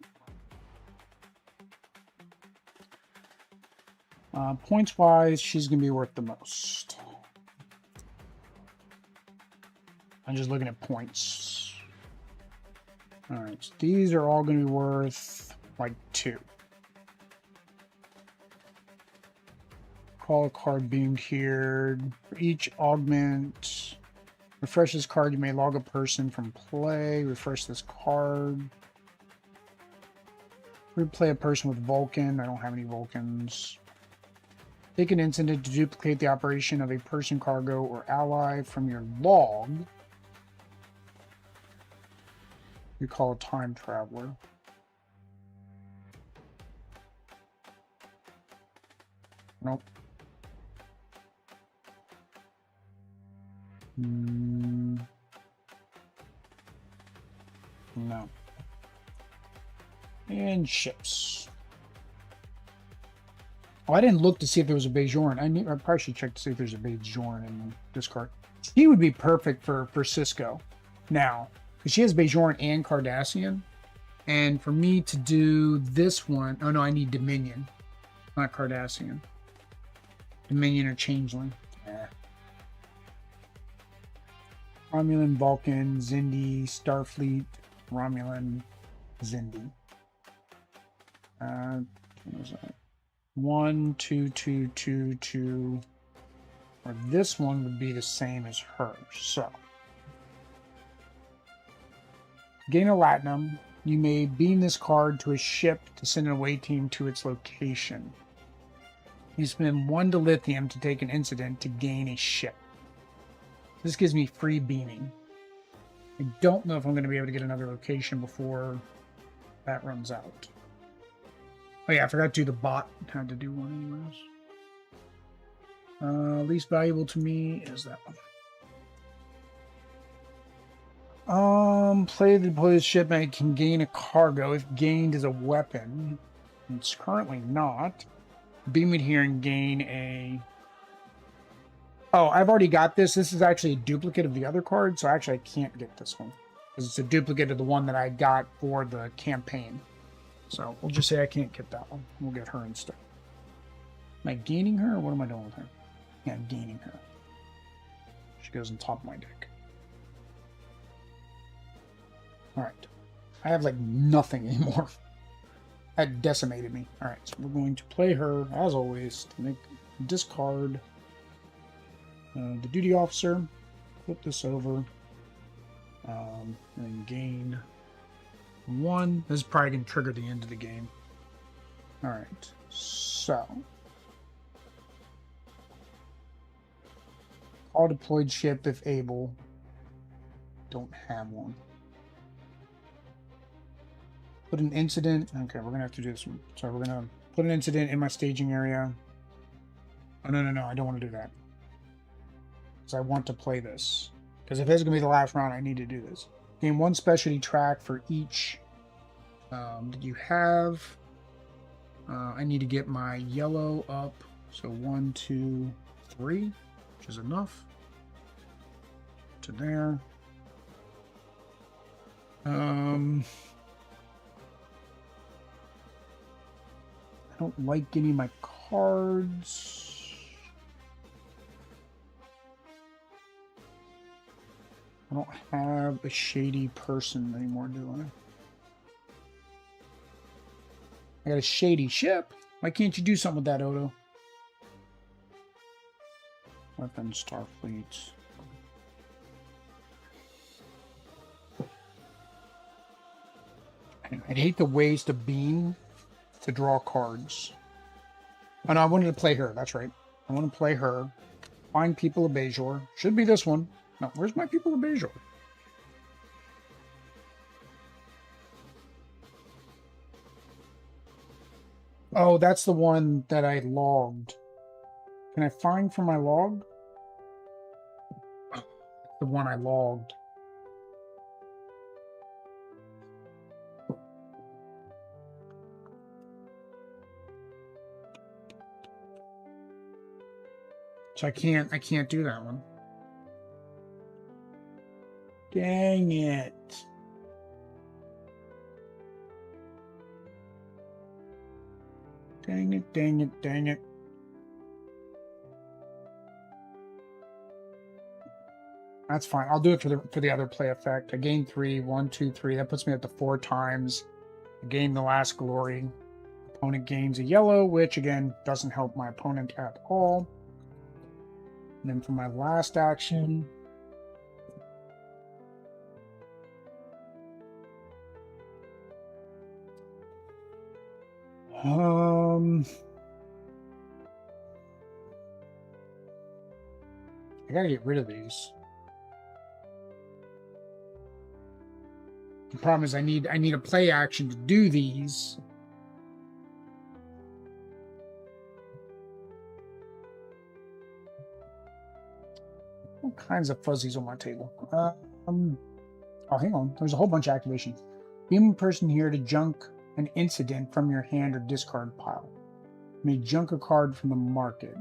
Points-wise, she's going to be worth the most. I'm just looking at points. All right, so these are all going to be worth like 2. Call a card beamed here. For each augment, refresh this card. You may log a person from play. Refresh this card. Replay a person with Vulcan. I don't have any Vulcans. Take an incident to duplicate the operation of a person, cargo, or ally from your log. We call a time traveler. Nope. No. And ships. Oh, I didn't look to see if there was a Bajoran. I probably should check to see if there's a Bajoran in this card. He would be perfect for Sisko now, because she has Bajoran and Cardassian. And for me to do this one, oh no, I need Dominion, not Cardassian. Dominion or Changeling. Romulan, Vulcan, Xindi, Starfleet, Romulan, Xindi. What was that? 1, 2, 2, 2, 2. Or this one would be the same as hers. So, gain a Latinum. You may beam this card to a ship to send an away team to its location. You spend 1 dilithium to take an incident to gain a ship. This gives me free beaming. I don't know if I'm going to be able to get another location before that runs out. Oh yeah, I forgot to do the bot. Had to do one anyways. Least valuable to me is that one. Play the deployed ship and it can gain a cargo if gained as a weapon. It's currently not. Beam it here and gain a... Oh, I've already got this. This is actually a duplicate of the other card, so actually I can't get this one. Because it's a duplicate of the one that I got for the campaign. So we'll just say I can't get that one. We'll get her instead. Am I gaining her, or what am I doing with her? Yeah, I'm gaining her. She goes on top of my deck. Alright. I have like nothing anymore. That decimated me. Alright, so we're going to play her, as always, to make discard the duty officer. Flip this over. And gain 1. This is probably going to trigger the end of the game. All right. So, all deployed ship if able. Don't have one. Put an incident. Okay, we're gonna have to do this one. So we're gonna put an incident in my staging area. Oh no! I don't want to do that because I want to play this. Because if it's gonna be the last round, I need to do this. Gain one specialty track for each that you have. I need to get my yellow up. So 1, 2, 3, which is enough. To there. I don't like getting my cards. I don't have a shady person anymore, do I got a shady ship. Why can't you do something with that, Odo? Weapon Starfleet. I'd hate to waste a beam to draw cards. Oh no, I wanted to play her. That's right. I want to play her. Find People of Bajor. Should be this one. No, where's my People of Bajor? Oh, that's the one that I logged. Can I find from my log? The one I logged. So I can't do that one. Dang it. Dang it, dang it, dang it. That's fine. I'll do it for the other play effect. I gain 3, 1, 2, 3. That puts me up to 4 times. I gain the last glory. Opponent gains a yellow, which again doesn't help my opponent at all. And then for my last action, I gotta get rid of these. The problem is I need a play action to do these. All kinds of fuzzies on my table. Oh, hang on. There's a whole bunch of activation. Beam a person here to junk an incident from your hand or discard pile. You may junk a card from the market.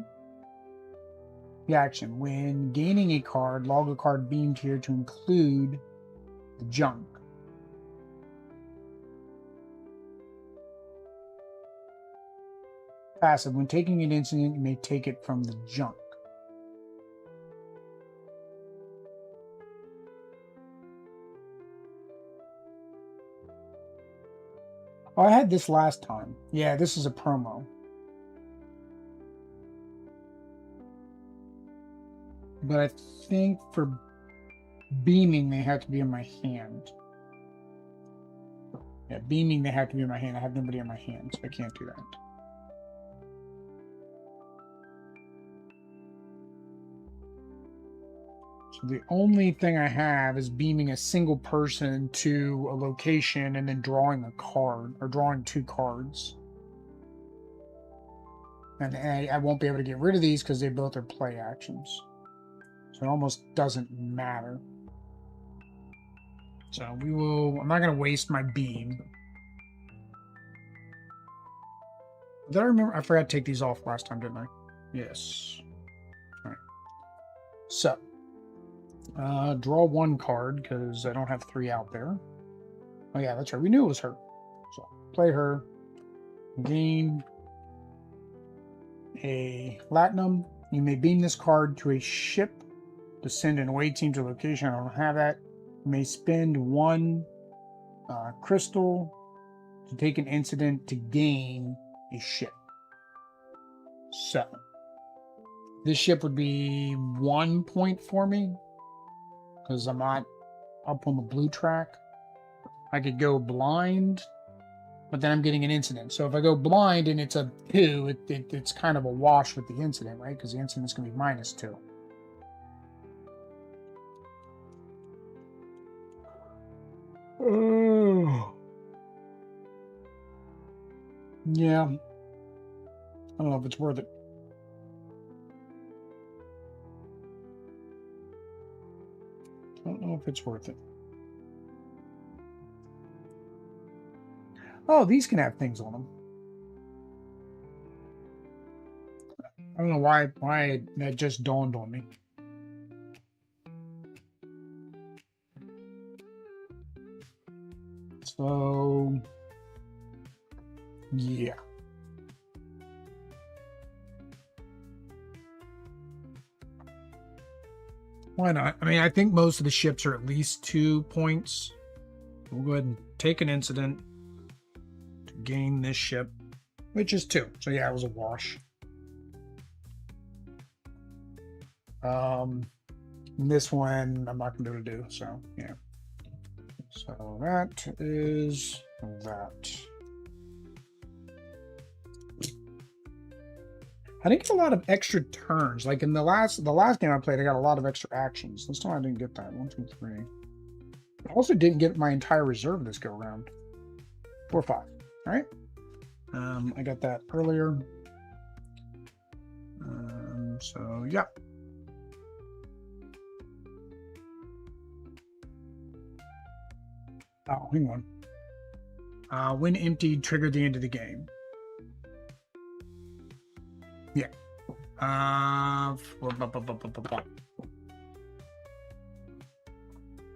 The action. When gaining a card, log a card beamed here to include the junk. Passive. When taking an incident, you may take it from the junk. Oh, I had this last time. Yeah, this is a promo. But I think for beaming, they have to be in my hand. Yeah, beaming, they have to be in my hand. I have nobody in my hand, so I can't do that. So the only thing I have is beaming a single person to a location and then drawing a card, or drawing 2 cards. And I won't be able to get rid of these because they both are play actions. So it almost doesn't matter. So I'm not going to waste my beam. Did I remember? I forgot to take these off last time, didn't I? Yes. All right. So, draw 1 card because I don't have 3 out there. Oh yeah, that's right. We knew it was her. So, play her. Gain a Latinum. You may beam this card to a ship to send an away team to a location. I don't have that. You may spend 1 crystal to take an incident to gain a ship. So, this ship would be 1 point for me because I'm not up on the blue track. I could go blind but then I'm getting an incident. So if I go blind and it's a 2, it's kind of a wash with the incident, right? Because the incident's going to be -2. Oh. Yeah. I don't know if it's worth it. Don't know if it's worth it. Oh, these can have things on them. I don't know why that just dawned on me. So, yeah. Why not? I mean, I think most of the ships are at least 2 points. We'll go ahead and take an incident to gain this ship, which is 2. So yeah, it was a wash. This one I'm not gonna be able to do, so yeah. So that is that. I didn't get a lot of extra turns. Like in the last game I played, I got a lot of extra actions. This time I didn't get that. 1, 2, 3. I also didn't get my entire reserve this go around. 4, 5. All right. I got that earlier. So yeah. Oh, hang on. When emptied, trigger the end of the game. Yeah. I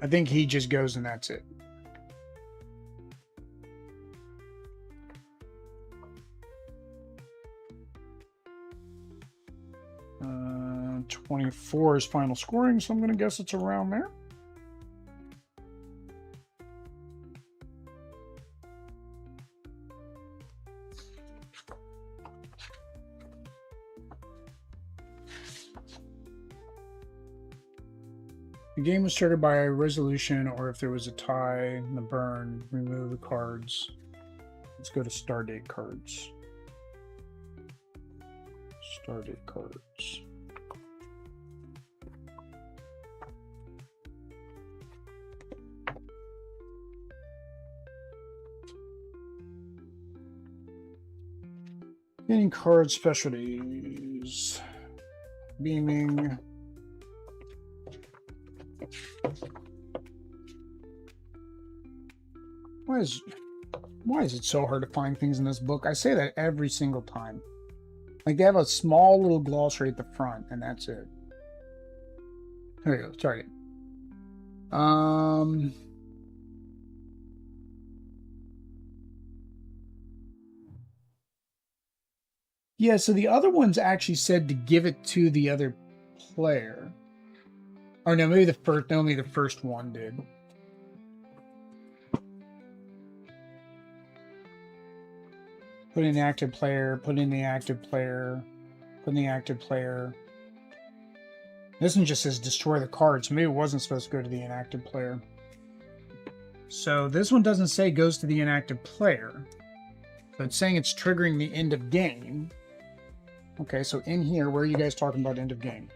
think he just goes and that's it. Uh, 24 is final scoring, so I'm going to guess it's around there. The game was triggered by a resolution, or if there was a tie, the burn, remove the cards. Let's go to Stardate cards. Stardate cards. Getting card specialties. Beaming. Why is it so hard to find things in this book? I say that every single time. Like they have a small little glossary at the front, and that's it. There you go. Sorry. Yeah, so the other ones actually said to give it to the other player. Or no, maybe the first one did. Put in the active player, put in the active player, put in the active player. This one just says destroy the card, so maybe it wasn't supposed to go to the inactive player. So this one doesn't say goes to the inactive player. So it's saying it's triggering the end of game. Okay, so in here, where are you guys talking about end of game?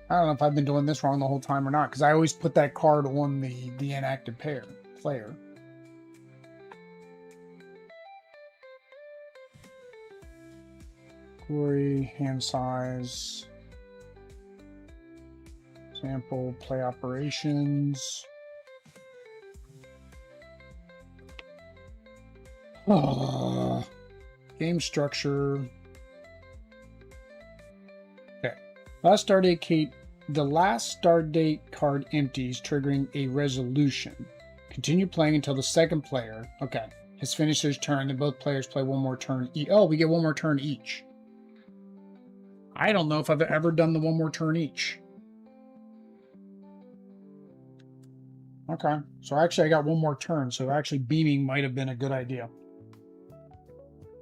I don't know if I've been doing this wrong the whole time or not, because I always put that card on the inactive player. Glory, hand size, sample, play operations. Game structure. Okay. The last start date card empties, triggering a resolution. Continue playing until the second player, okay, has finished his turn, then both players play one more turn each. Oh, we get one more turn each. I don't know if I've ever done the one more turn each. Okay, so actually I got one more turn, so actually beaming might have been a good idea.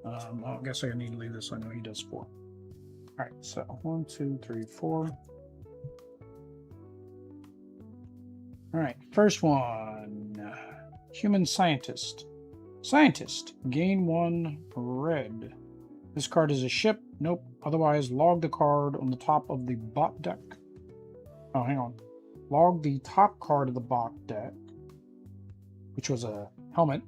I guess I need to leave this. I know he does 4. All right, so 1, 2, 3, 4. All right, first one. Human scientist. Scientist. Gain 1 red. This card is a ship. Nope. Otherwise, log the card on the top of the bot deck. Oh, hang on. Log the top card of the bot deck, which was a helmet.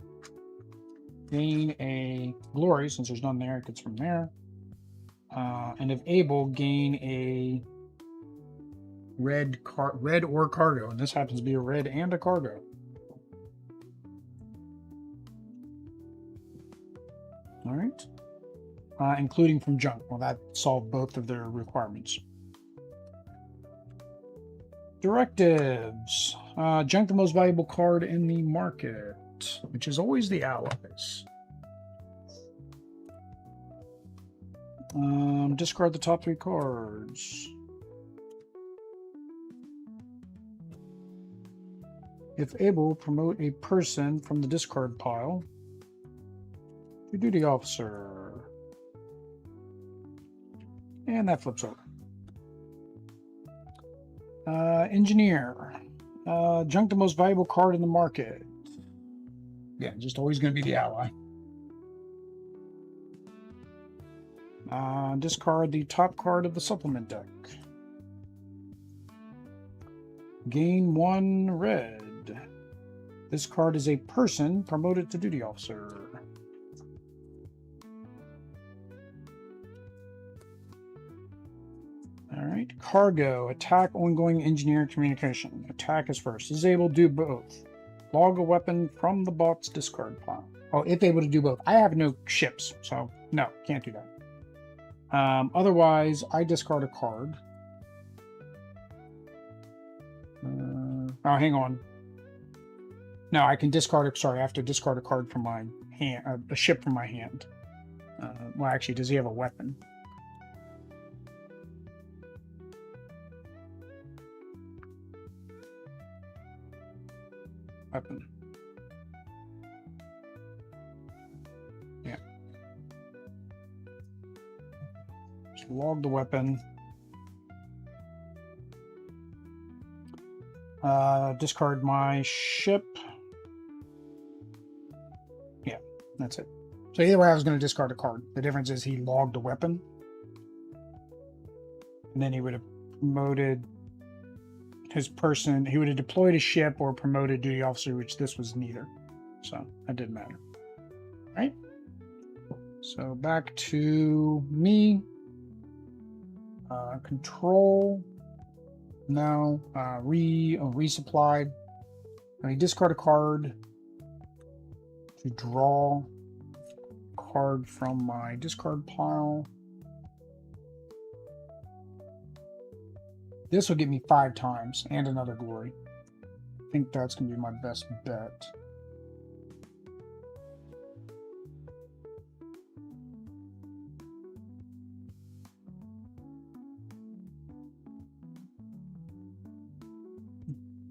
Gain a glory, since there's none there, it gets from there. And if able, gain a red or cargo, and this happens to be a red and a cargo. All right. Including from junk. Well, that solved both of their requirements. Directives. Junk the most valuable card in the market, which is always the allies. Discard the top 3 cards. If able, promote a person from the discard pile to duty officer. And that flips over. Engineer. Junk the most valuable card in the market. Yeah, just always going to be the ally. Discard the top card of the supplement deck. Gain 1 red. This card is a person promoted to duty officer. All right, cargo, attack, ongoing engineer communication. Attack is first. Is able to do both. Log a weapon from the bot's discard pile. Oh, if able to do both. I have no ships, so no, can't do that. Otherwise, I discard a card. Oh, hang on. No, I can discard it. Sorry, I have to discard a card from my hand, a ship from my hand. Well, actually, does he have a weapon? Weapon. Yeah. Just log the weapon. Discard my ship. Yeah, that's it. So either way, I was going to discard a card. The difference is he logged a weapon. And then he would have promoted his person. He would have deployed a ship or promoted duty officer, which this was neither. So that didn't matter. Right? So back to me. Control. No. Resupplied. I discard a card to draw a card from my discard pile. This will get me 5 times and another glory. I think that's going to be my best bet.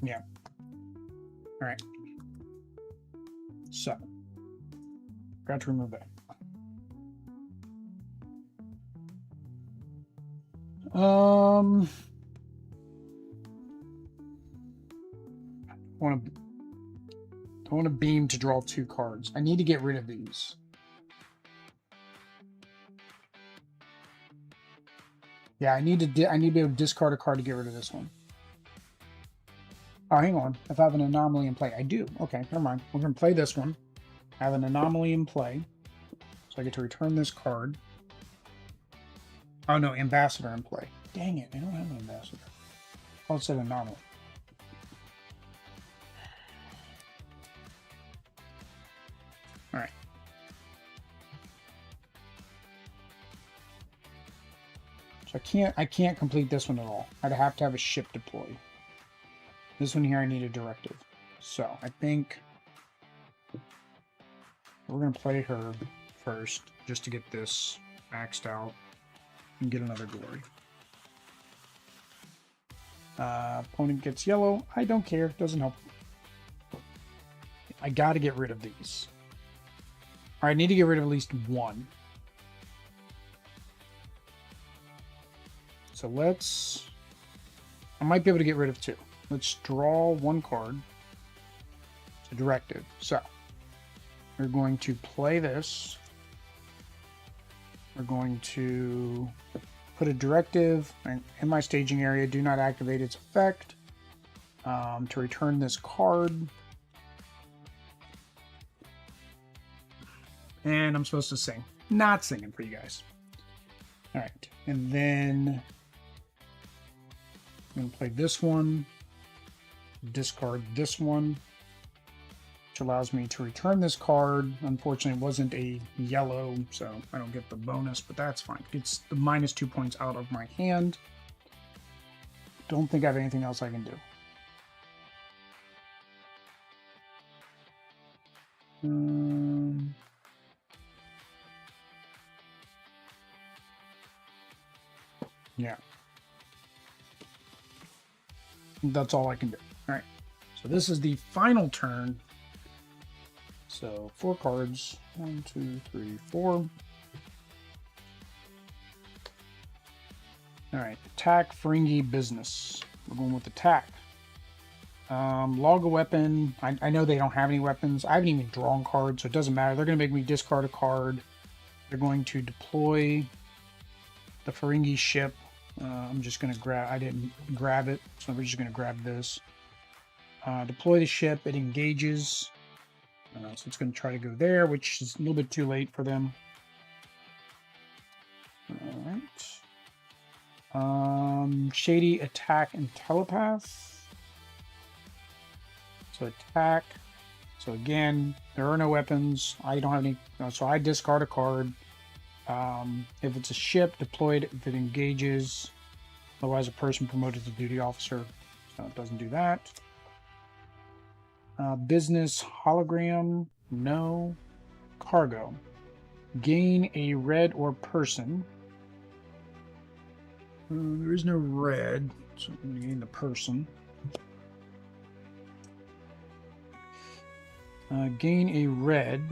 Yeah. All right. So, got to remove that. I want to beam to draw 2 cards. I need to get rid of these. Yeah, I need to be able to discard a card to get rid of this one. Oh, hang on. If I have an anomaly in play, I do. Okay, never mind. We're going to play this one. I have an anomaly in play, so I get to return this card. Oh no, ambassador in play. Dang it! I don't have an ambassador. Oh, it said anomaly. All right. So I can't complete this one at all. I'd have to have a ship deployed. This one here, I need a directive. So I think we're going to play her first, just to get this maxed out and get another glory. Opponent gets yellow. I don't care. Doesn't help. I got to get rid of these. All right, I need to get rid of at least one. So let's... I might be able to get rid of 2. Let's draw 1 card. It's a directive. So we're going to play this. We're going to put a directive in my staging area. Do not activate its effect. To return this card. And I'm supposed to sing. Not singing for you guys. All right. And then I'm going to play this one. Discard this one. Which allows me to return this card. Unfortunately, it wasn't a yellow, so I don't get the bonus, but that's fine. It's the -2 points out of my hand. Don't think I have anything else I can do. Yeah. That's all I can do. All right. So this is the final turn. So 4 cards. 1, 2, 3, 4. All right. Attack, Ferengi, business. We're going with attack. Log a weapon. I know they don't have any weapons. I haven't even drawn cards, so it doesn't matter. They're going to make me discard a card. They're going to deploy the Ferengi ship. I'm just going to grab... I didn't grab it, so we're just going to grab this. Deploy the ship. It engages. So it's going to try to go there, which is a little bit too late for them. All right. Shady, attack, and telepath. So attack. So again, there are no weapons. I don't have any, so I discard a card. If it's a ship, deployed if it engages. Otherwise, a person promoted to duty officer. So it doesn't do that. Business, hologram, no. Cargo. Gain a red or person. There is no red, so I'm going to gain the person. Gain a red.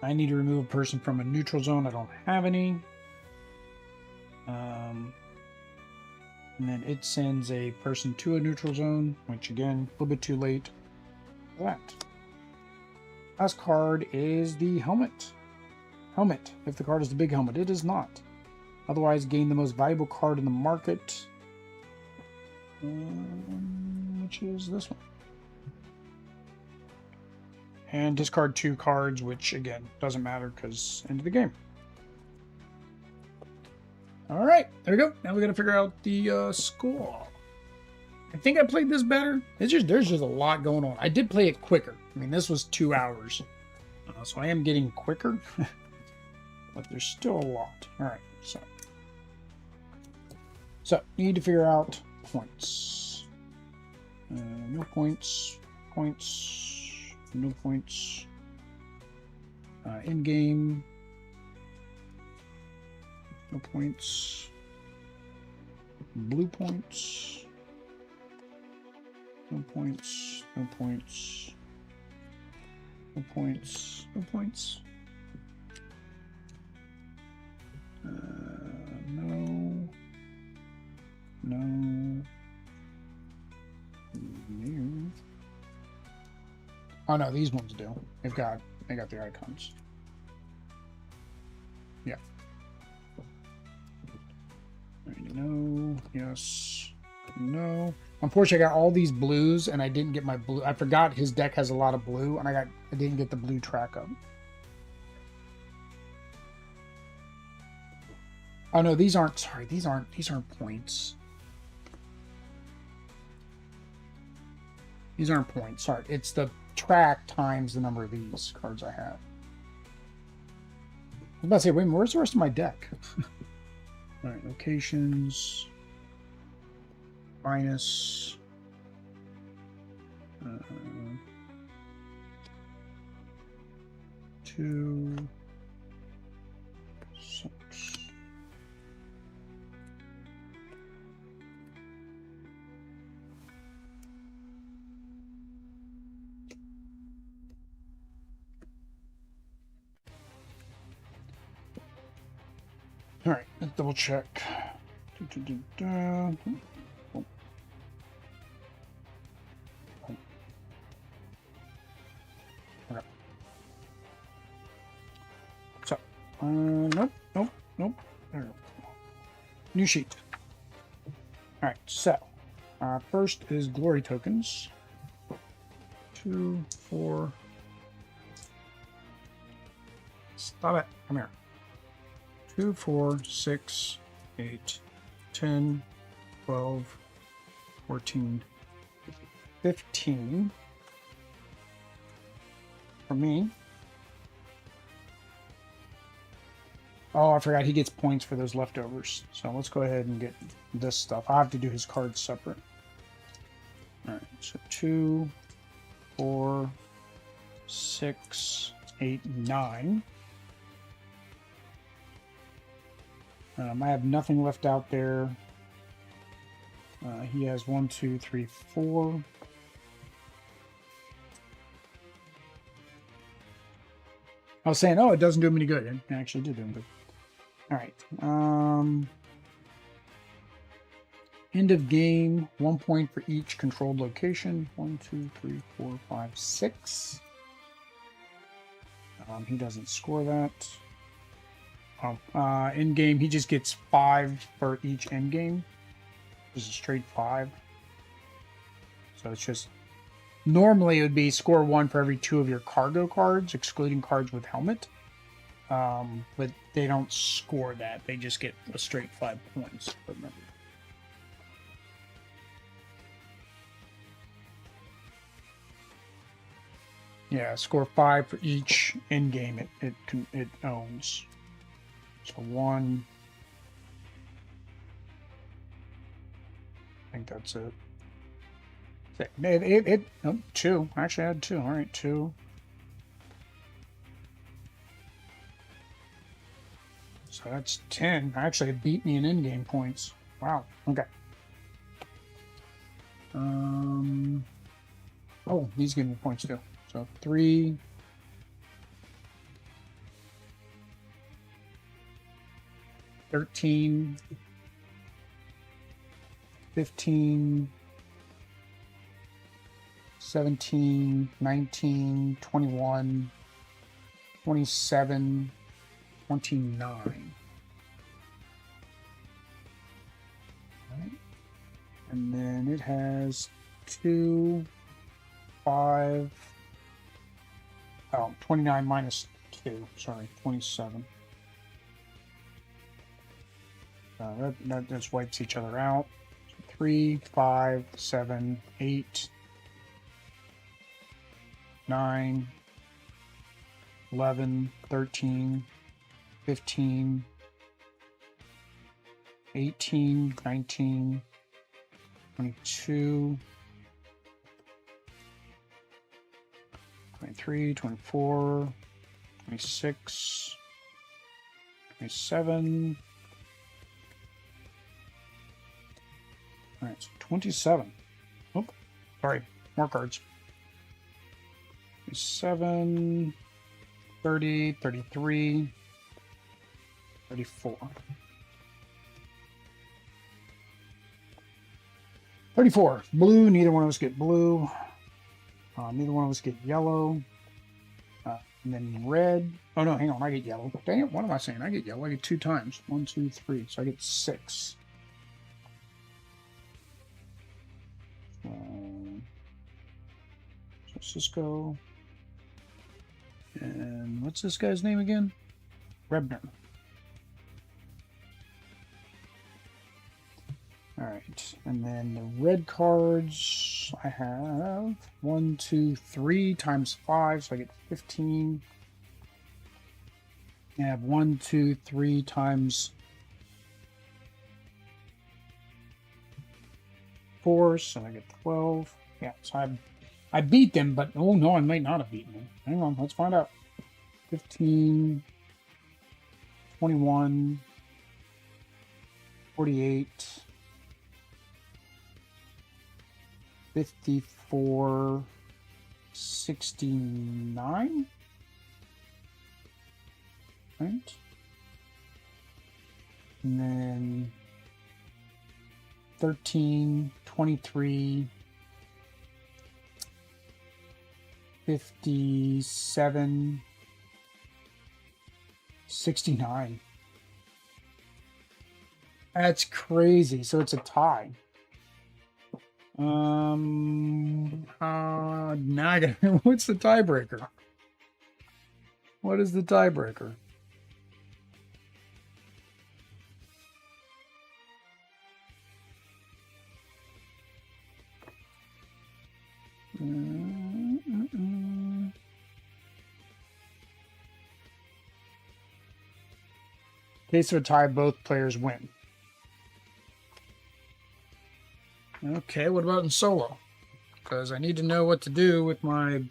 I need to remove a person from a neutral zone. I don't have any. And then it sends a person to a neutral zone, which again, a little bit too late for that. Last card is the helmet. Helmet. If the card is the big helmet, it is not. Otherwise, gain the most valuable card in the market, which is this one. And discard 2 cards, which again doesn't matter because end of the game. All right, there we go. Now we got to figure out the score. I think I played this better. There's just a lot going on. I did play it quicker. I mean, this was 2 hours, so I am getting quicker, but there's still a lot. All right, so need to figure out points. No points. No points. In game. No points. Blue points. No points. No points. No points. No points. No. No. No. Oh no, these ones do. They got the icons. Yeah. No. Yes. No. Unfortunately, I got all these blues, and I didn't get my blue. I forgot his deck has a lot of blue, and I didn't get the blue track up. Oh no, these aren't. Sorry, these aren't points. These aren't points. Sorry, it's the track times the number of these cards I have. I was about to say, wait a minute, where's the rest of my deck? All right, locations. Minus. 2. 6. All right, let's double check. So, nope, nope, nope. There we go. New sheet. All right, so first is glory tokens. 2, 4. Stop it. Come here. 2, 4, 6, 8, 10, 12, 14, 15. For me. Oh, I forgot he gets points for those leftovers. So let's go ahead and get this stuff. I have to do his cards separate. All right, so 2, 4, 6, 8, 9. I have nothing left out there. He has 1, 2, 3, 4. I was saying, oh, it doesn't do him any good. It actually did do him good. All right. End of game, 1 point for each controlled location. 1, 2, 3, 4, 5, 6. He doesn't score that. End game, he just gets 5 for each end game. Just a straight 5. So it's just normally it would be score 1 for every 2 of your cargo cards, excluding cards with helmet. But they don't score that. They just get a straight 5 points. Remember. Yeah, score 5 for each end game it owns. So 1. I think that's it. Oh, 2. Actually, I had 2. All right, 2. So that's 10. Actually, it beat me in in-game points. Wow. Okay. Oh, these give me points too. So 3. 13. 15. 17, 19, 21, 27, 29. Right. And then it has 2, 5, 29 minus 2, sorry, 27. That just wipes each other out. 3, 5, 7, 8, 9, 11, 13, 15, 18, 19, 22, 23, 24, 26, 27. All right, so 27. Oh, sorry, more cards. 7, 30, 33, 34. 34. Blue, neither one of us get blue. Neither one of us get yellow. And then red. Oh no, hang on, I get yellow. Dang it, what am I saying? I get yellow. I get 2 times. 1, 2, 3. So I get 6. So Sisko. And what's this guy's name again? Rebner. All right, and then the red cards, I have 1, 2, 3 times 5, so I get 15. I have 1, 2, 3 times 4, so I get 12. Yeah, so I beat them, but oh no, I might not have beaten them. Hang on, let's find out. 15, 21, 48, 54, 69. Right? And then 13, 23, 57, 69. That's crazy. So it's a tie. Now I gotta, what's the tiebreaker? What is the tiebreaker? In case of a tie, both players win. Okay, what about in solo? Because I need to know what to do with my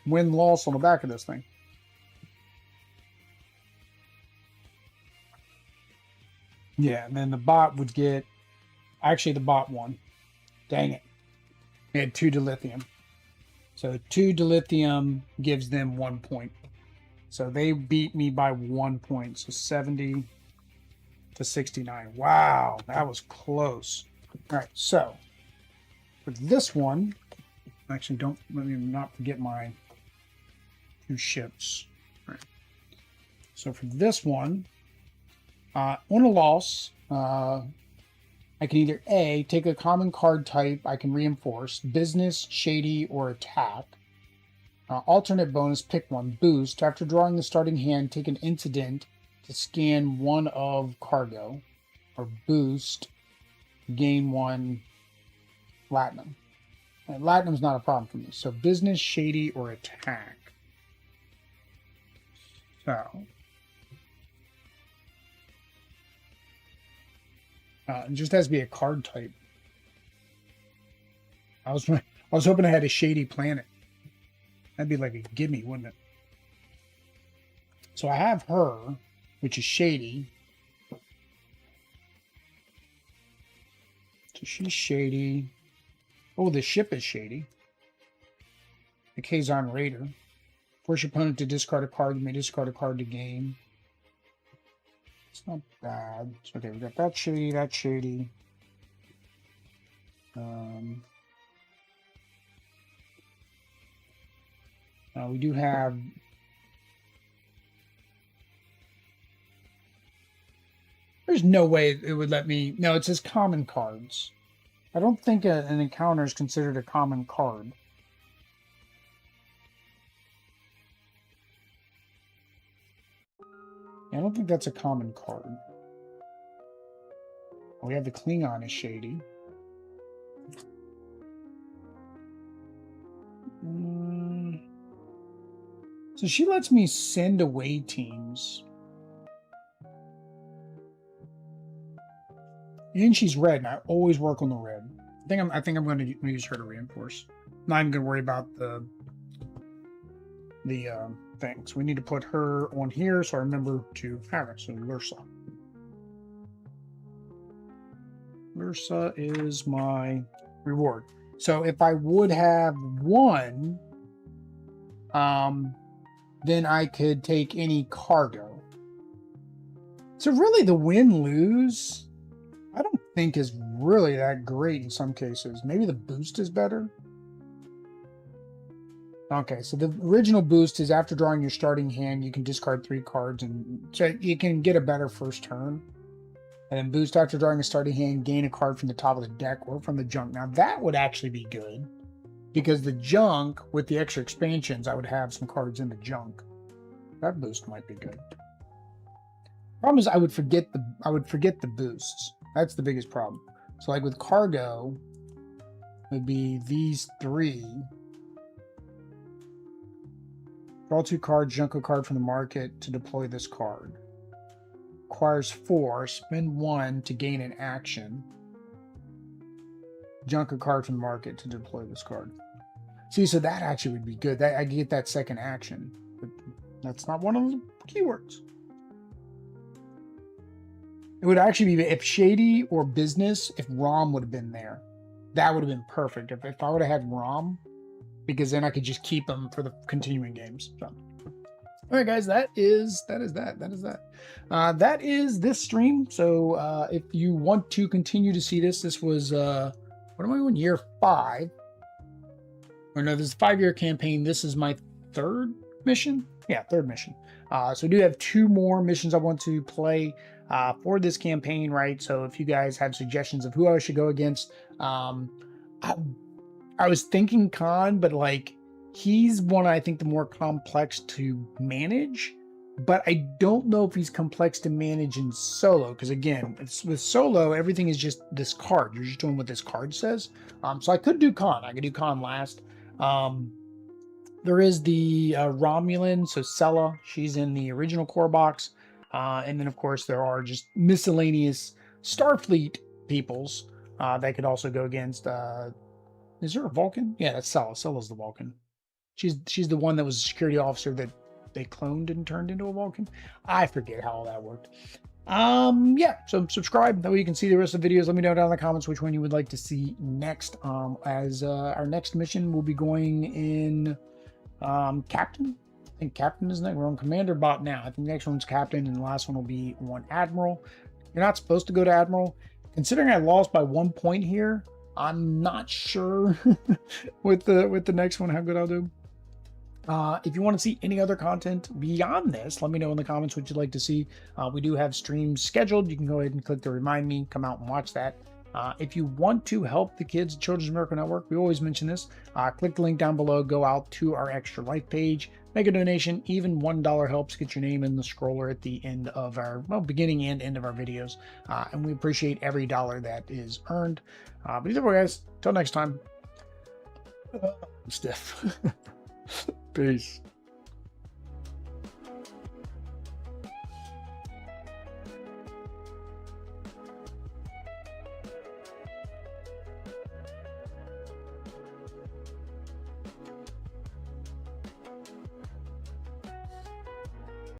win-loss on the back of this thing. Yeah, and then the bot would get... Actually, the bot won. Dang it. They had 2 dilithium. So 2 dilithium gives them 1 point. So they beat me by 1 point. So 70 to 69. Wow, that was close. All right, so for this one, actually, don't let me not forget my 2 ships. All right. So for this one, on a loss, I can either A, take a common card type I can reinforce, business, shady, or attack. Alternate bonus, pick one. Boost, after drawing the starting hand, take an incident to scan 1 of cargo. Or boost, gain 1 latinum. And latinum's not a problem for me. So business, shady, or attack. So it just has to be a card type. I was hoping I had a shady planet. That'd be like a gimme, wouldn't it? So I have her, which is shady. So she's shady. Oh, the ship is shady. The Kazon Raider. Force your opponent to discard a card. You may discard a card to gain. It's not bad. So, okay, we got that shady, that shady. We do have... There's no way it would let me... No, it says common cards. I don't think an encounter is considered a common card. I don't think that's a common card. We have the Klingon is shady. So she lets me send away teams. And she's red, and I always work on the red. I think I'm going to use her to reinforce. Not even going to worry about the thing. So we need to put her on here, so I remember to have it. So Lursa. Lursa is my reward. So if I would have won, then I could take any cargo. So really the win-lose, I don't think is really that great in some cases. Maybe the boost is better. Okay, so the original boost is after drawing your starting hand, you can discard 3 cards, and so you can get a better first turn. And then boost after drawing a starting hand, gain a card from the top of the deck or from the junk. Now that would actually be good, because the junk, with the extra expansions, I would have some cards in the junk. That boost might be good. Problem is I would forget the boosts. That's the biggest problem. So like with cargo, it would be these 3. Draw 2 cards, junk a card from the market to deploy this card. Requires 4, spend 1 to gain an action. Junk a card from the market to deploy this card. See, so that actually would be good. I get that second action. But that's not one of the keywords. It would actually be, if shady or business, if ROM would have been there. That would have been perfect. If I would have had ROM, because then I could just keep them for the continuing games. So. All right, guys, that is this stream. So if you want to continue to see this was what am I on, year 5? Or no, this is a 5-year campaign. This is my 3rd mission. Yeah, 3rd mission. So I do have 2 more missions I want to play for this campaign, right? So if you guys have suggestions of who I should go against, I was thinking Khan, but like he's one I think the more complex to manage. But I don't know if he's complex to manage in solo, because again, with solo, everything is just this card. You're just doing what this card says. So I could do Khan. I could do Khan last. There is the Romulan, so Sella. She's in the original core box. And then, of course, there are just miscellaneous Starfleet peoples that could also go against. Is there a Vulcan? Yeah, that's Sella. Sella's the Vulcan. She's the one that was a security officer that they cloned and turned into a Vulcan. I forget how all that worked. Yeah, so subscribe, that way you can see the rest of the videos. Let me know down in the comments which one you would like to see next. As our next mission will be going in Captain. I think Captain is next. We're on Commander bot now. I think the next one's Captain, and the last one will be on Admiral. You're not supposed to go to Admiral. Considering I lost by 1 point here, I'm not sure with the next one how good I'll do. If you want to see any other content beyond this, let me know in the comments what you'd like to see. We do have streams scheduled. You can go ahead and click the remind me, come out and watch that. If you want to help the kids at Children's Miracle Network, we always mention this. Click the link down below, go out to our Extra Life page, make a donation. Even $1 helps get your name in the scroller at the end of our, well, beginning and end of our videos. And we appreciate every dollar that is earned. But either way, guys, till next time, I'm stiff. Peace.